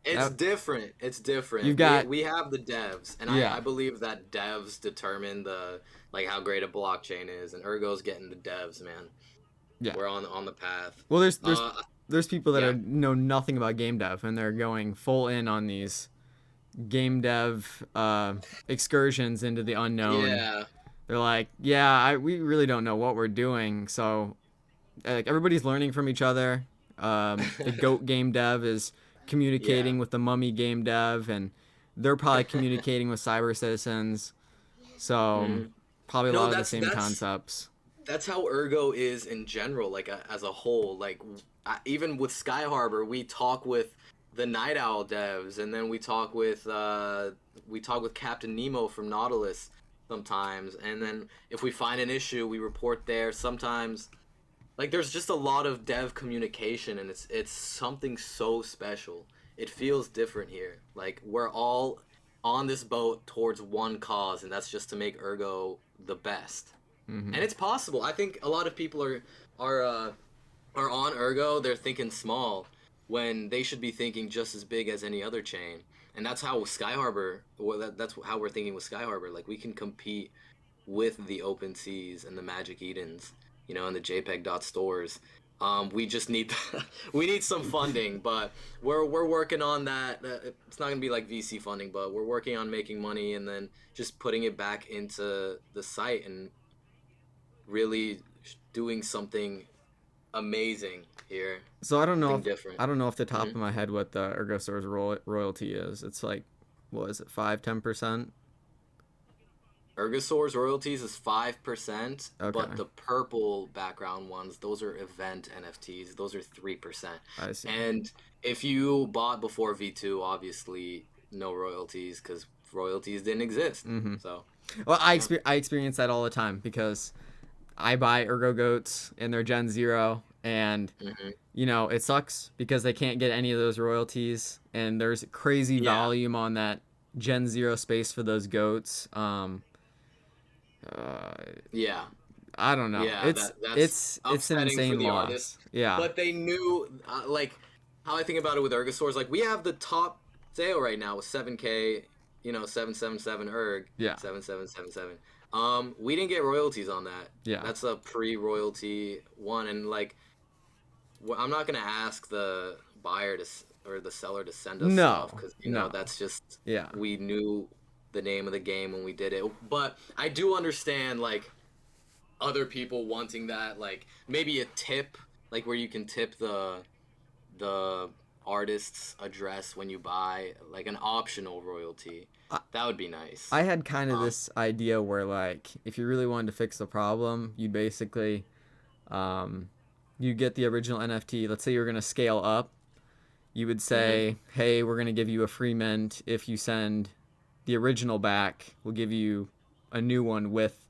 It's That, different. It's you've different. got, We have the devs, and yeah, I believe that devs determine the like how great a blockchain is, and Ergo's getting the devs, man. yeah. We're on the path. Well, Uh, there's people that yeah, know nothing about game dev and they're going full in on these game dev excursions into the unknown. yeah, They're like, yeah, we really don't know what we're doing. So like everybody's learning from each other. The goat game dev is yeah. communicating with the mummy game dev, and they're probably communicating with cyber citizens. So Mhm. probably a No, lot of the same concepts. that's how Ergo is in general, like as a whole. Like even with Sky Harbor, we talk with the Night Owl devs, and then we talk with Captain Nemo from Nautilus sometimes, and then if we find an issue, we report there. Sometimes, like there's just a lot of dev communication, and it's something so special. It feels different here. Like we're all on this boat towards one cause, and that's just to make Ergo the best. Hmm. And it's possible. I think a lot of people are uh, are on Ergo. They're thinking small when they should be thinking just as big as any other chain. And that's how Sky Harbor. Well, that's how we're thinking with Sky Harbor. Like we can compete with the Open Seas and the Magic Edens, and the JPEG dot stores. We just need we need some funding, but we're working on that. It's not gonna be like VC funding, but we're working on making money and then just putting it back into the site and really doing something amazing here, So something different. I don't know off the top hmm of my head what the Ergosaurs royalty is. It's like, what is it, 5-10%? Ergosaurs royalties is 5%, but Okay, the purple background ones, those are event NFTs. Those are 3%. I see. And if you bought before V2, obviously no royalties because royalties didn't exist. Hmm. So Well, yeah. I experience that all the time because I buy Ergo goats and they're Gen Zero, and hmm it sucks because they can't get any of those royalties, and there's crazy Yeah. volume on that Gen Zero space for those goats. Uh, Yeah. I don't know. Yeah, that's It's an upsetting for insane the artist. loss. Yeah. But they knew, like, how I think about it with Ergosaurs. Like, we have the top sale right now with 7K, 777 Erg, Yeah. 7777. We didn't get royalties on that. Yeah. That's a pre-royalty one, and like, I'm not gonna ask the buyer or the seller to send us stuff No. because No. that's just Yeah. we knew the name of the game when we did it. But I do understand like other people wanting that, like maybe a tip, like where you can tip the artist's address when you buy, like an optional royalty. I, That would be nice. I had kind of Um, this idea where, like, if you really wanted to fix the problem, you basically, um, you get the original NFT. Let's say you're going to scale up. You would mhm. say, hey, we're going to give you a free mint if you send the original back. We'll give you a new one with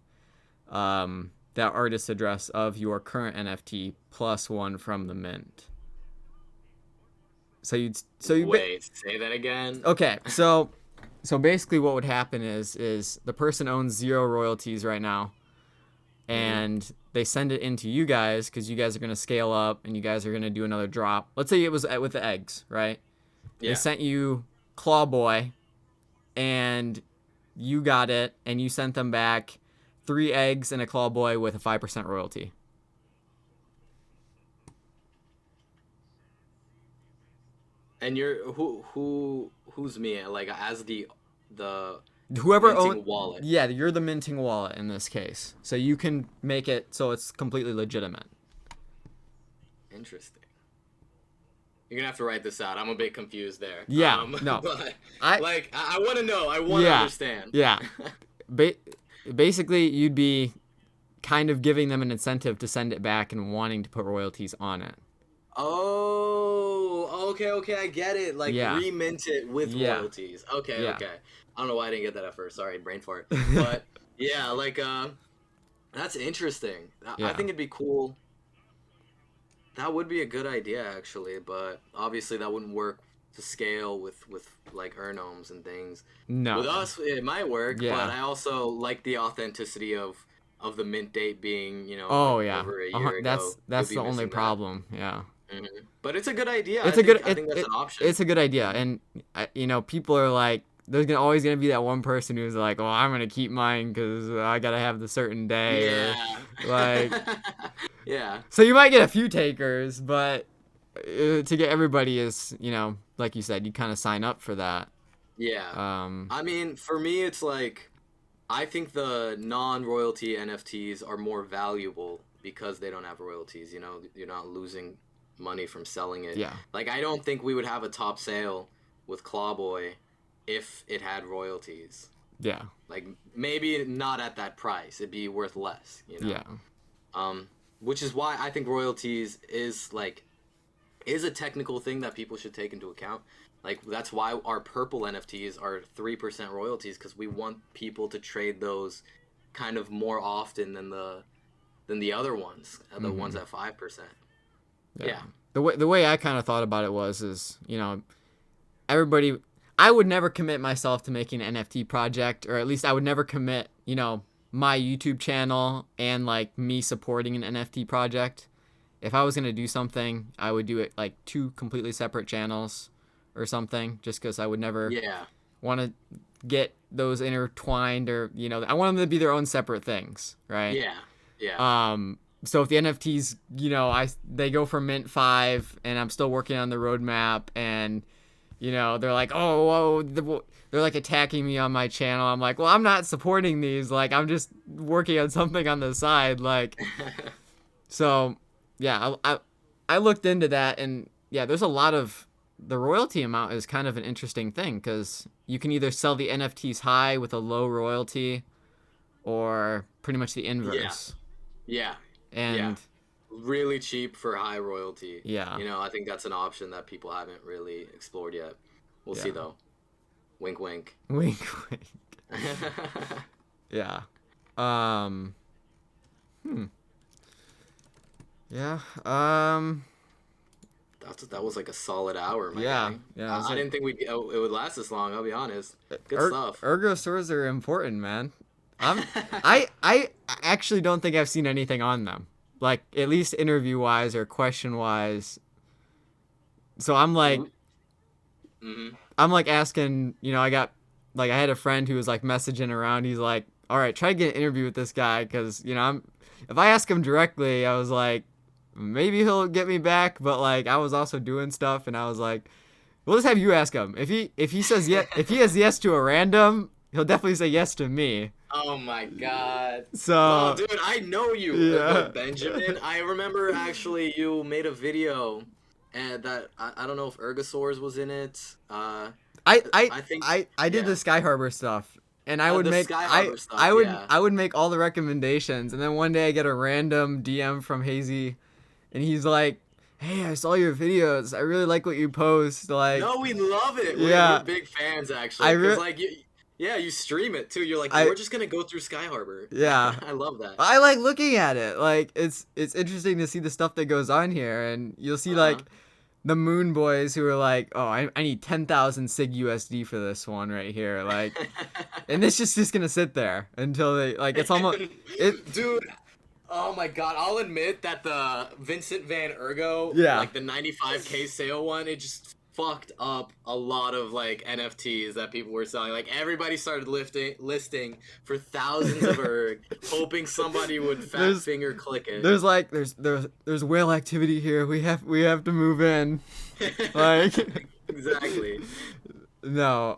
that artist address of your current NFT plus one from the mint. So you Wait, say that again. okay. So basically, what would happen is the person owns zero royalties right now, hmm and they send it into you guys because you guys are going to scale up and you guys are going to do another drop. Let's say it was with the eggs, right? Yeah. They sent you Claw Boy and you got it and you sent them back 3 eggs and a Claw Boy with a 5% royalty. And you're who's me? Like as the Whoever minting owns wallet. Yeah, you're the minting wallet in this case. So you can make it so it's completely legitimate. Interesting. You're gonna have to write this out. I'm a bit confused there. Yeah, no. But, I want to know. I want to understand. Yeah. Basically, you'd be kind of giving them an incentive to send it back and wanting to put royalties on it. Oh, okay, I get it. Like remint it with royalties. Okay. I don't know why I didn't get that at first. Sorry, brain fart. But yeah, like that's interesting. I think it'd be cool. That would be a good idea actually, but obviously that wouldn't work to scale with like Ergnomes and things. No. With us, it might work, but I also like the authenticity of the mint date being, over a year ago. That's the only problem. Yeah. Mm-hmm. But it's a good idea. I think that's an option. It's a good idea, and people are like, there's always gonna be that one person who's like, "Oh, I'm gonna keep mine because I gotta have the certain day." Yeah. Or, like. Yeah. So you might get a few takers, but to get everybody is, like you said, you kind of sign up for that. Yeah. I mean, for me, it's like, I think the non-royalty NFTs are more valuable because they don't have royalties. You're not losing money from selling it. Yeah. Like, I don't think we would have a top sale with Clawboy if it had royalties. Yeah. Like, maybe not at that price. It'd be worth less, Yeah. Which is why I think royalties is a technical thing that people should take into account. Like, that's why our purple NFTs are 3% royalties, because we want people to trade those kind of more often than the other ones, the ones at 5%. Yeah. The way I kind of thought about it is, everybody, I would never commit myself to making an NFT project, or at least I would never commit, my YouTube channel and like me supporting an NFT project. If I was going to do something, I would do it like 2 completely separate channels or something, just because I would never want to get those intertwined, or, I want them to be their own separate things. Right. Yeah. Yeah. So if the NFTs, they go for mint 5 and I'm still working on the roadmap, and, they're like, they're like attacking me on my channel. I'm like, well, I'm not supporting these. Like, I'm just working on something on the side. Like, so yeah, I looked into that, and yeah, there's a lot of, the royalty amount is kind of an interesting thing, because you can either sell the NFTs high with a low royalty, or pretty much the inverse. Yeah. And really cheap for high royalty. Yeah. I think that's an option that people haven't really explored yet. We'll see though. Wink, wink. Wink, wink. Yeah. Yeah. That was like a solid hour, man. Yeah. I didn't think it would last this long. I'll be honest. Good stuff. Ergosaurs are important, man. I actually don't think I've seen anything on them, like at least interview wise or question wise. So I'm like, I'm like asking, I had a friend who was like messaging around. He's like, all right, try to get an interview with this guy, because if I ask him directly, I was like, maybe he'll get me back, but like I was also doing stuff, and I was like, we'll just have you ask him. If he says yes, if he has yes to a random, he'll definitely say yes to me. Oh my god. So, dude, I know you, Benjamin. I remember actually you made a video, and that I don't know if Ergosaurs was in it. I think I did the Skyharbor stuff, and I would make all the recommendations, and then one day I get a random DM from Hazy, and he's like, hey, I saw your videos. I really like what you post. Like, no, we love it. We're big fans, actually. You stream it too. You're like, we're just gonna go through Skyharbor. Yeah, I love that. I like looking at it. Like, it's interesting to see the stuff that goes on here, and you'll see like the Moon Boys who are like, oh, I need 10,000 SIG USD for this one right here, like, and it's just gonna sit there until they like it's almost it. Dude, Oh my god, I'll admit that the Vincent Van Ergo, Yeah. like the 95K sale one, it just fucked up a lot of like NFTs that people were selling. Like everybody started listing for thousands of Erg, hoping somebody would fat finger click it. There's whale activity here. We have to move in. Like Exactly. No.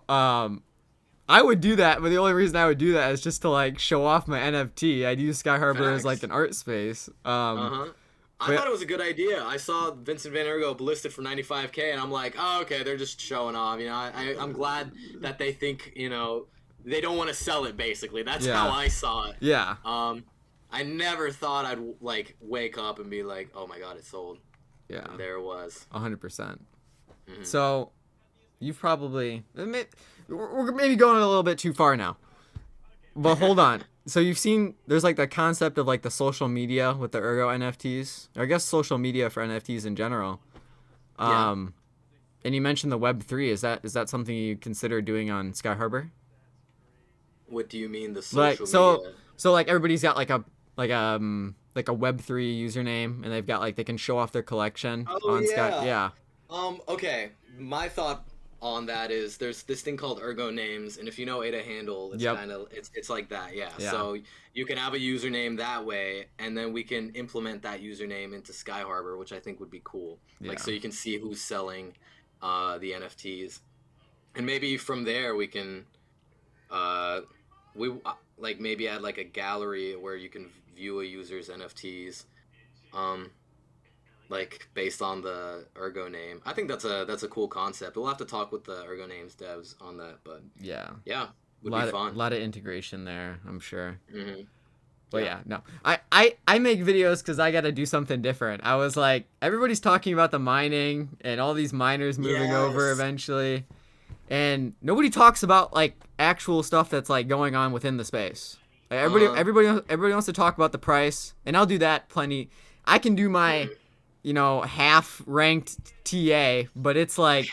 I would do that, but the only reason I would do that is just to like show off my NFT. I'd use Skyharbor as like an art space. I thought it was a good idea. I saw Vincent Van Ergo listed for 95K, and I'm like, oh, okay, they're just showing off. You know, I'm glad that they think, you know, they don't want to sell it. Basically, that's how I saw it. Yeah. I never thought I'd like wake up and be like, oh my god, it's sold. Yeah. And there it was. 100%. So, you've probably we're maybe going a little bit too far now. But hold on. So you've seen there's like the concept of like the social media with the Ergo NFTs, or I guess social media for NFTs in general. And you mentioned the Web3. Is that something you consider doing on Skyharbor? What do you mean the social media? So like everybody's got like a Web3 username, and they've got like they can show off their collection on Sky. Yeah. Okay. My thought on that is there's this thing called Ergonames, and if you know Ada Handle, it's kind of it's like that. Yeah. So you can have a username that way, and then we can implement that username into Skyharbor, which I think would be cool. Like so you can see who's selling the NFTs, and maybe from there we can like maybe add like a gallery where you can view a user's NFTs. Like based on the Ergo name. I think that's a cool concept. We'll have to talk with the Ergonames devs on that, but yeah, would be fun. A lot of integration there, I'm sure. But no, I make videos because I got to do something different. I was like, everybody's talking about the mining and all these miners moving over eventually, and nobody talks about like actual stuff that's like going on within the space. Like, everybody wants to talk about the price, and I'll do that plenty. I can do my half-ranked TA, but it's like,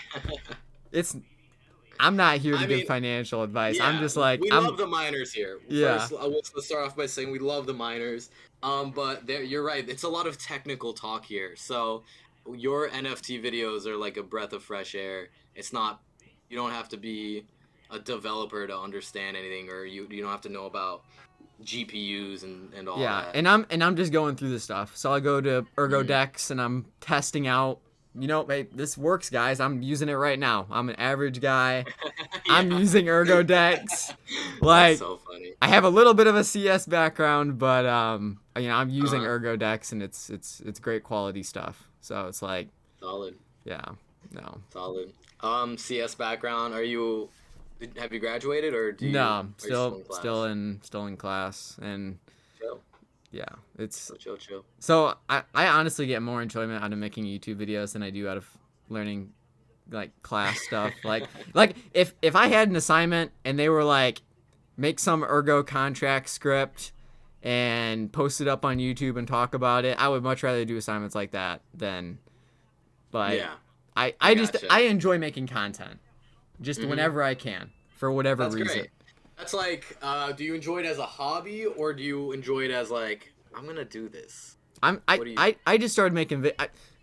I'm not here to give financial advice. I'm just like, we love the miners here. First, let's start off by saying we love the miners. But you're right. It's a lot of technical talk here. So your NFT videos are like a breath of fresh air. It's not, you don't have to be a developer to understand anything, or you don't have to know about GPUs and all that. Yeah, and I'm just going through the stuff. So I go to ErgoDex and I'm testing out, hey, this works, guys. I'm using it right now. I'm an average guy. I'm using ErgoDex. Like, that's so funny. I have a little bit of a CS background, but I'm using ErgoDex, and it's great quality stuff. So it's like solid. Yeah. No. Solid. CS background. Have you graduated, or do you? No, I'm still in class, and chill. Yeah, it's chill. So I honestly get more enjoyment out of making YouTube videos than I do out of learning like class stuff. like if I had an assignment and they were like, make some Ergo contract script and post it up on YouTube and talk about it, I would much rather do assignments like that than. But yeah, I enjoy making content. Just whenever I can, for whatever reason. Great. That's like, do you enjoy it as a hobby, or do you enjoy it as like, I'm gonna do this? I just started making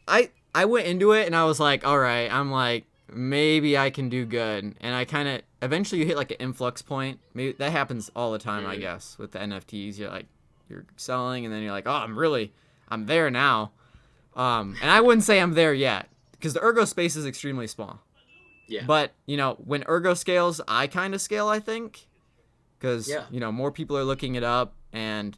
I went into it and I was like, all right, I'm like, maybe I can do good, and I kind of eventually you hit like an influx point. Maybe that happens all the time, I guess, with the NFTs. You're selling, and then you're like, oh, I'm there now, and I wouldn't say I'm there yet because the Ergo space is extremely small. Yeah. But, when Ergo scales, I kind of scale, I think. Because, more people are looking it up, and,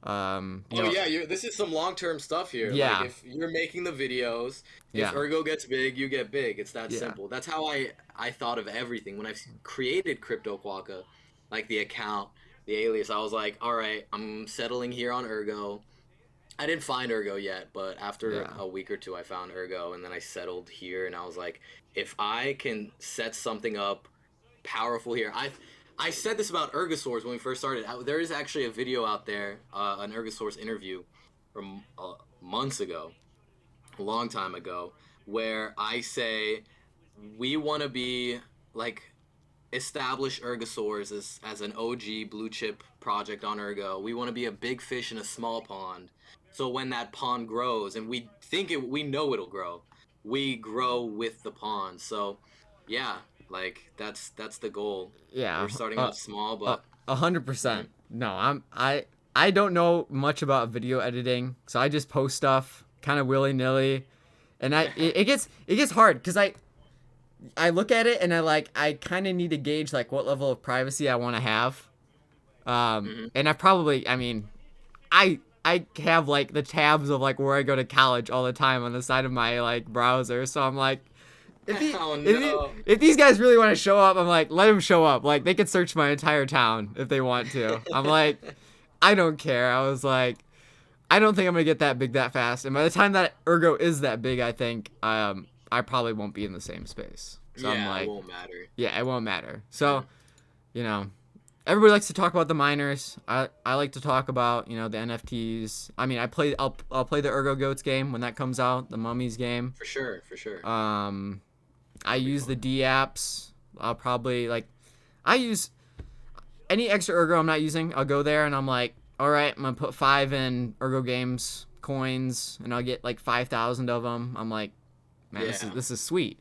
this is some long-term stuff here. Yeah. Like, if you're making the videos, if Ergo gets big, you get big. It's that simple. That's how I thought of everything. When I created Crypto Quokka, like the account, the alias, I was like, all right, I'm settling here on Ergo. I didn't find Ergo yet, but after a week or two, I found Ergo, and then I settled here, and I was like, if I can set something up powerful here, I said this about Ergosaurs when we first started. There is actually a video out there, an Ergosaurs interview from months ago, a long time ago, where I say we want to be like establish Ergosaurs as an OG blue chip project on Ergo. We want to be a big fish in a small pond. So when that pond grows, and we know it'll grow, we grow with the pond. So, yeah, like that's the goal. Yeah, We're starting off small, but 100%. No, I don't know much about video editing, so I just post stuff kind of willy nilly, and it gets hard because I look at it and I kind of need to gauge like what level of privacy I want to have. And I mean, I have like the tabs of like where I go to college all the time on the side of my like browser. So I'm like, if these guys really want to show up, I'm like, let them show up. Like they could search my entire town if they want to. I'm like, I don't care. I was like, I don't think I'm gonna get that big that fast. And by the time that Ergo is that big, I think I probably won't be in the same space. So yeah, I'm like, it won't matter. Yeah, it won't matter. So, everybody likes to talk about the miners. I like to talk about, the NFTs. I mean, I'll play the Ergo Goats game when that comes out, the Mummies game. For sure. I use the D apps. I'll probably I use any extra Ergo I'm not using. I'll go there and I'm like, all right, I'm gonna put 5 in Ergo Games coins and I'll get like 5,000 of them. I'm like, man, this is sweet.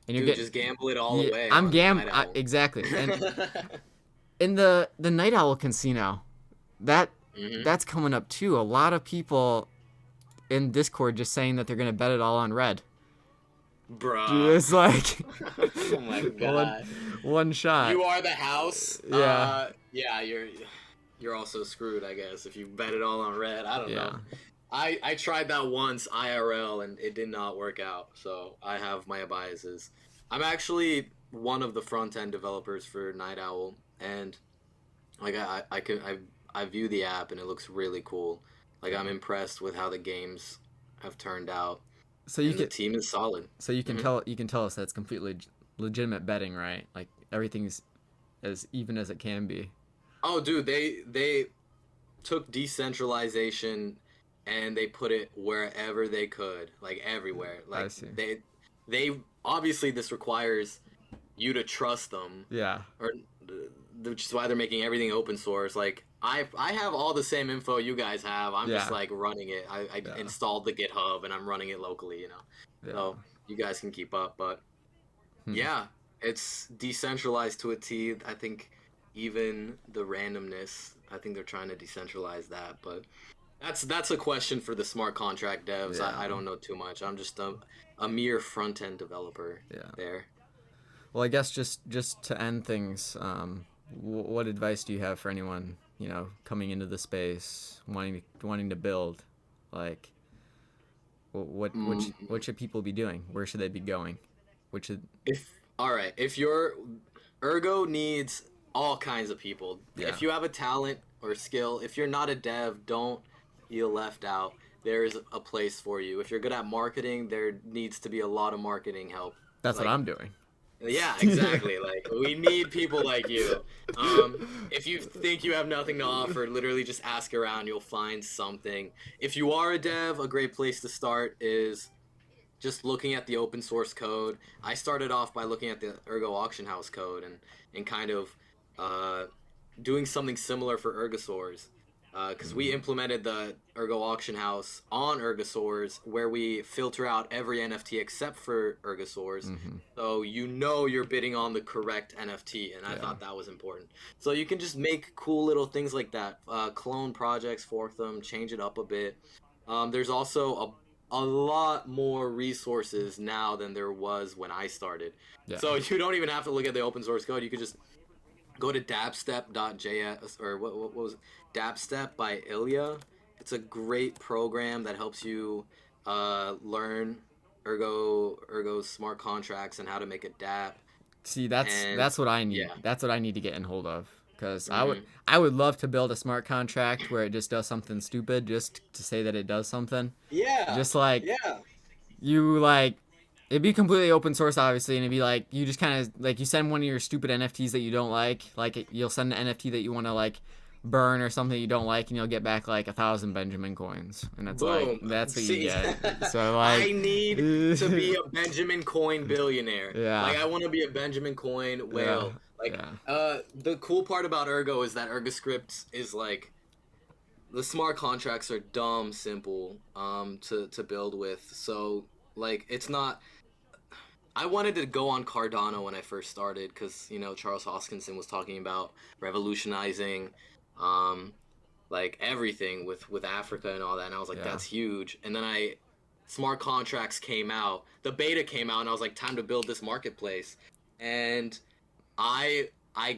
And Dude, just gamble it all away. I'm gambling exactly. And in the Night Owl Casino, that's coming up too. A lot of people in Discord just saying that they're gonna bet it all on red. Bruh. It's like, oh my god, one shot. You are the house. Yeah. You're also screwed, I guess, if you bet it all on red. I don't know. I tried that once IRL and it did not work out, so I have my biases. I'm actually one of the front end developers for Night Owl, and like I view the app and it looks really cool. Like I'm impressed with how the games have turned out. So the team is solid. So you can tell us that's completely legitimate betting, right? Like everything's as even as it can be. Oh, dude, they took decentralization and they put it wherever they could, like everywhere. Like I see. They obviously this requires you to trust them. Yeah. Which is why they're making everything open source. Like I have all the same info you guys have. I'm just like running it. I installed the GitHub and I'm running it locally, So you guys can keep up. But yeah, it's decentralized to a T. I think even the randomness, I think they're trying to decentralize that. But that's a question for the smart contract devs. Yeah. I don't know too much. I'm just a mere front end developer there. Well, I guess just to end things, what advice do you have for anyone coming into the space, wanting to build? Like, what should people be doing? Where should they be going? If your Ergo needs all kinds of people. Yeah. If you have a talent or skill, if you're not a dev, don't feel left out. There is a place for you. If you're good at marketing, there needs to be a lot of marketing help. That's what I'm doing. Yeah, exactly. Like we need people like you. If you think you have nothing to offer, literally just ask around. You'll find something. If you are a dev, a great place to start is just looking at the open source code. I started off by looking at the Ergo Auction House code and kind of doing something similar for Ergosaurs. Because we implemented the Ergo Auction House on Ergosaurs, where we filter out every NFT except for Ergosaurs, so you're bidding on the correct NFT, and I thought that was important. So you can just make cool little things like that, clone projects, fork them, change it up a bit. There's also a lot more resources now than there was when I started. Yeah. So you don't even have to look at the open source code. You could just go to dabstep.js, or what was it? Dabstep by Alias. It's a great program that helps you learn Ergo smart contracts and how to make a dApp. See, that's what I need. Yeah. That's what I need to get in hold of, because I would love to build a smart contract where it just does something stupid just to say that it does something. Yeah. Just like it'd be completely open source, obviously, and it'd be like you just kind of like you send one of your stupid NFTs that you don't like you'll send an NFT that you want to like burn or something you don't like, and you'll get back like 1,000 Benjamin coins, and it's like that's what you get. So like I need to be a Benjamin coin billionaire. Yeah. Like I want to be a Benjamin coin whale. Like, Yeah. the cool part about Ergo is that ErgoScript is like the smart contracts are dumb simple to build with. So like it's not. I wanted to go on Cardano when I first started because Charles Hoskinson was talking about revolutionizing, um, like everything with Africa and all that, and I was like, Yeah. that's huge. And then smart contracts came out, the beta came out, and I was like, time to build this marketplace. And I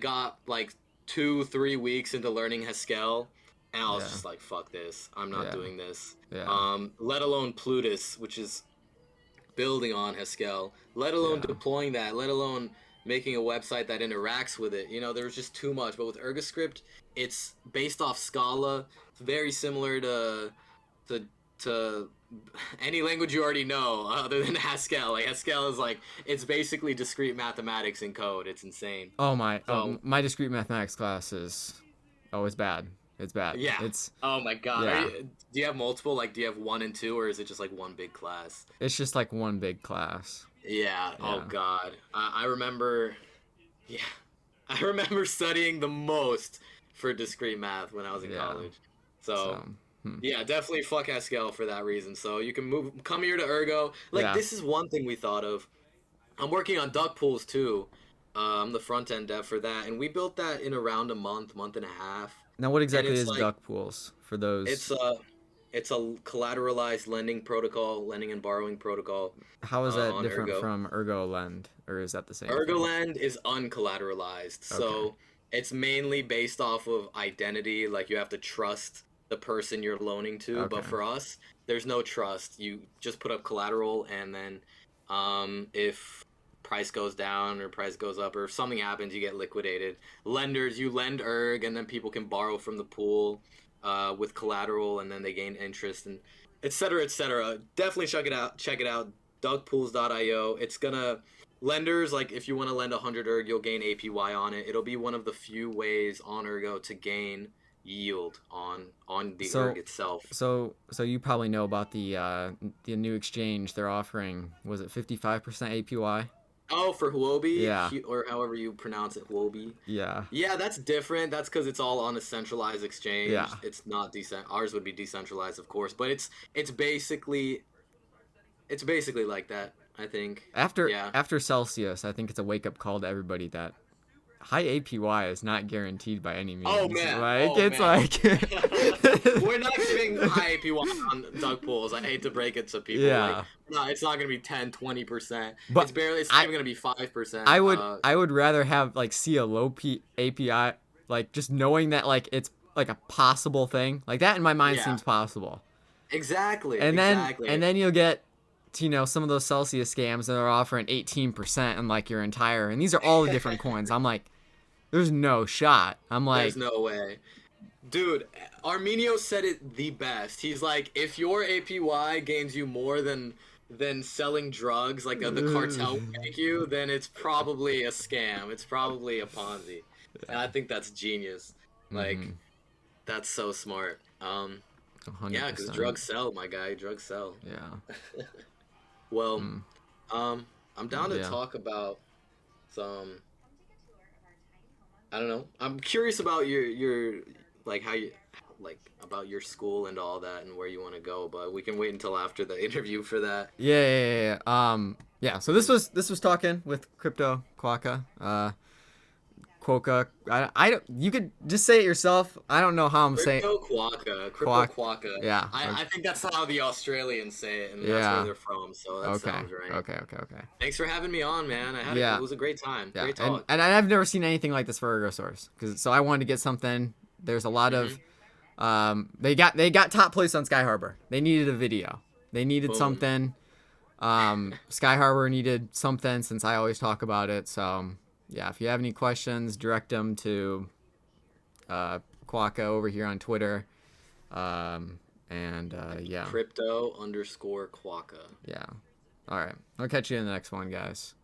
got like 2-3 weeks into learning Haskell, and I was Yeah. just like, fuck this, I'm not Yeah. doing this. Yeah. Let alone Plutus, which is building on Haskell, let alone Yeah. deploying that, let alone making a website that interacts with it. There was just too much. But with ErgoScript, it's based off Scala. It's very similar to to any language you already know other than Haskell. Like Haskell is like it's basically discrete mathematics in code. It's insane. Oh my! So My discrete mathematics class is, it's bad. It's bad. yeah. It's Oh my god. yeah. Do you have multiple? Like, do you have 1 and 2, or is it just like one big class? It's just like one big class. Yeah. Oh Yeah. god. I remember. Yeah. I remember studying the most for discrete math when I was in Yeah. college. So So, yeah, definitely fuck Haskell for that reason. So you can come here to Ergo. Like Yeah. this is one thing we thought of. I'm working on Pools too. I'm the front end dev for that, and we built that in around a month and a half. Now, what And exactly it's is like Pools for those? it's a collateralized lending protocol, lending and borrowing protocol How is that on different Ergo. from ErgoLend, or is that the same thing? ErgoLend is uncollateralized, so Okay. it's mainly based off of identity. Like you have to trust the person you're loaning to, but Okay. for us, there's no trust. You just put up collateral, and then if price goes down or price goes up or if something happens, you get liquidated. Lenders, you lend Erg, and then people can borrow from the pool with collateral, and then they gain interest and et cetera, et cetera. Definitely check it out. Check it out. Dugpools.io. It's gonna lenders, like if you want to lend 100 Erg, you'll gain APY on it. It'll be one of the few ways on Ergo to gain yield on the Erg itself. So you probably know about the new exchange they're offering. Was it 55% APY? Oh, for Huobi? Yeah. Or however you pronounce it, Huobi. Yeah. Yeah, that's different. That's because it's all on a centralized exchange. Yeah. It's not ours would be decentralized, of course, but it's basically like that, I think. After Celsius, I think it's a wake up call to everybody that high APY is not guaranteed by any means. Oh man, like we're not giving high APY on Doug Pools. I hate to break it to people. Yeah. Like, no, it's not gonna be 10-20%. But It's not even gonna be 5%. I would rather have like see a low API, like just knowing that like it's like a possible thing. Like that in my mind seems possible. Exactly. And then you'll get some of those Celsius scams that are offering 18% on like your entire, and these are all the different coins. I'm like, there's no shot. I'm like, there's no way. Dude, Arminio said it the best. He's like, if your APY gains you more than selling drugs, like the cartel would make you, then it's probably a scam. It's probably a Ponzi. And I think that's genius. Like, that's so smart. 100%. Yeah, because drugs sell, my guy. Drugs sell. Yeah. Well, I'm down to talk about some. I don't know. I'm curious about your like how you like about your school and all that and where you want to go, but we can wait until after the interview for that. Yeah. So this was talking with Crypto Quokka. Quokka. I don't. You could just say it yourself. I don't know how I'm saying. Crypto Quokka. Yeah. I think that's how the Australians say it, and that's where they're from. So that sounds right. Okay. Thanks for having me on, man. It was a great time. Yeah. Great talk. And I've never seen anything like this for Ergosaurs, so I wanted to get something. There's a lot of. They got top place on Skyharbor. They needed a video. They needed something. Skyharbor needed something since I always talk about it. So. Yeah, if you have any questions, direct them to Quokka over here on Twitter. Yeah. Crypto_Quokka. Yeah. All right. I'll catch you in the next one, guys.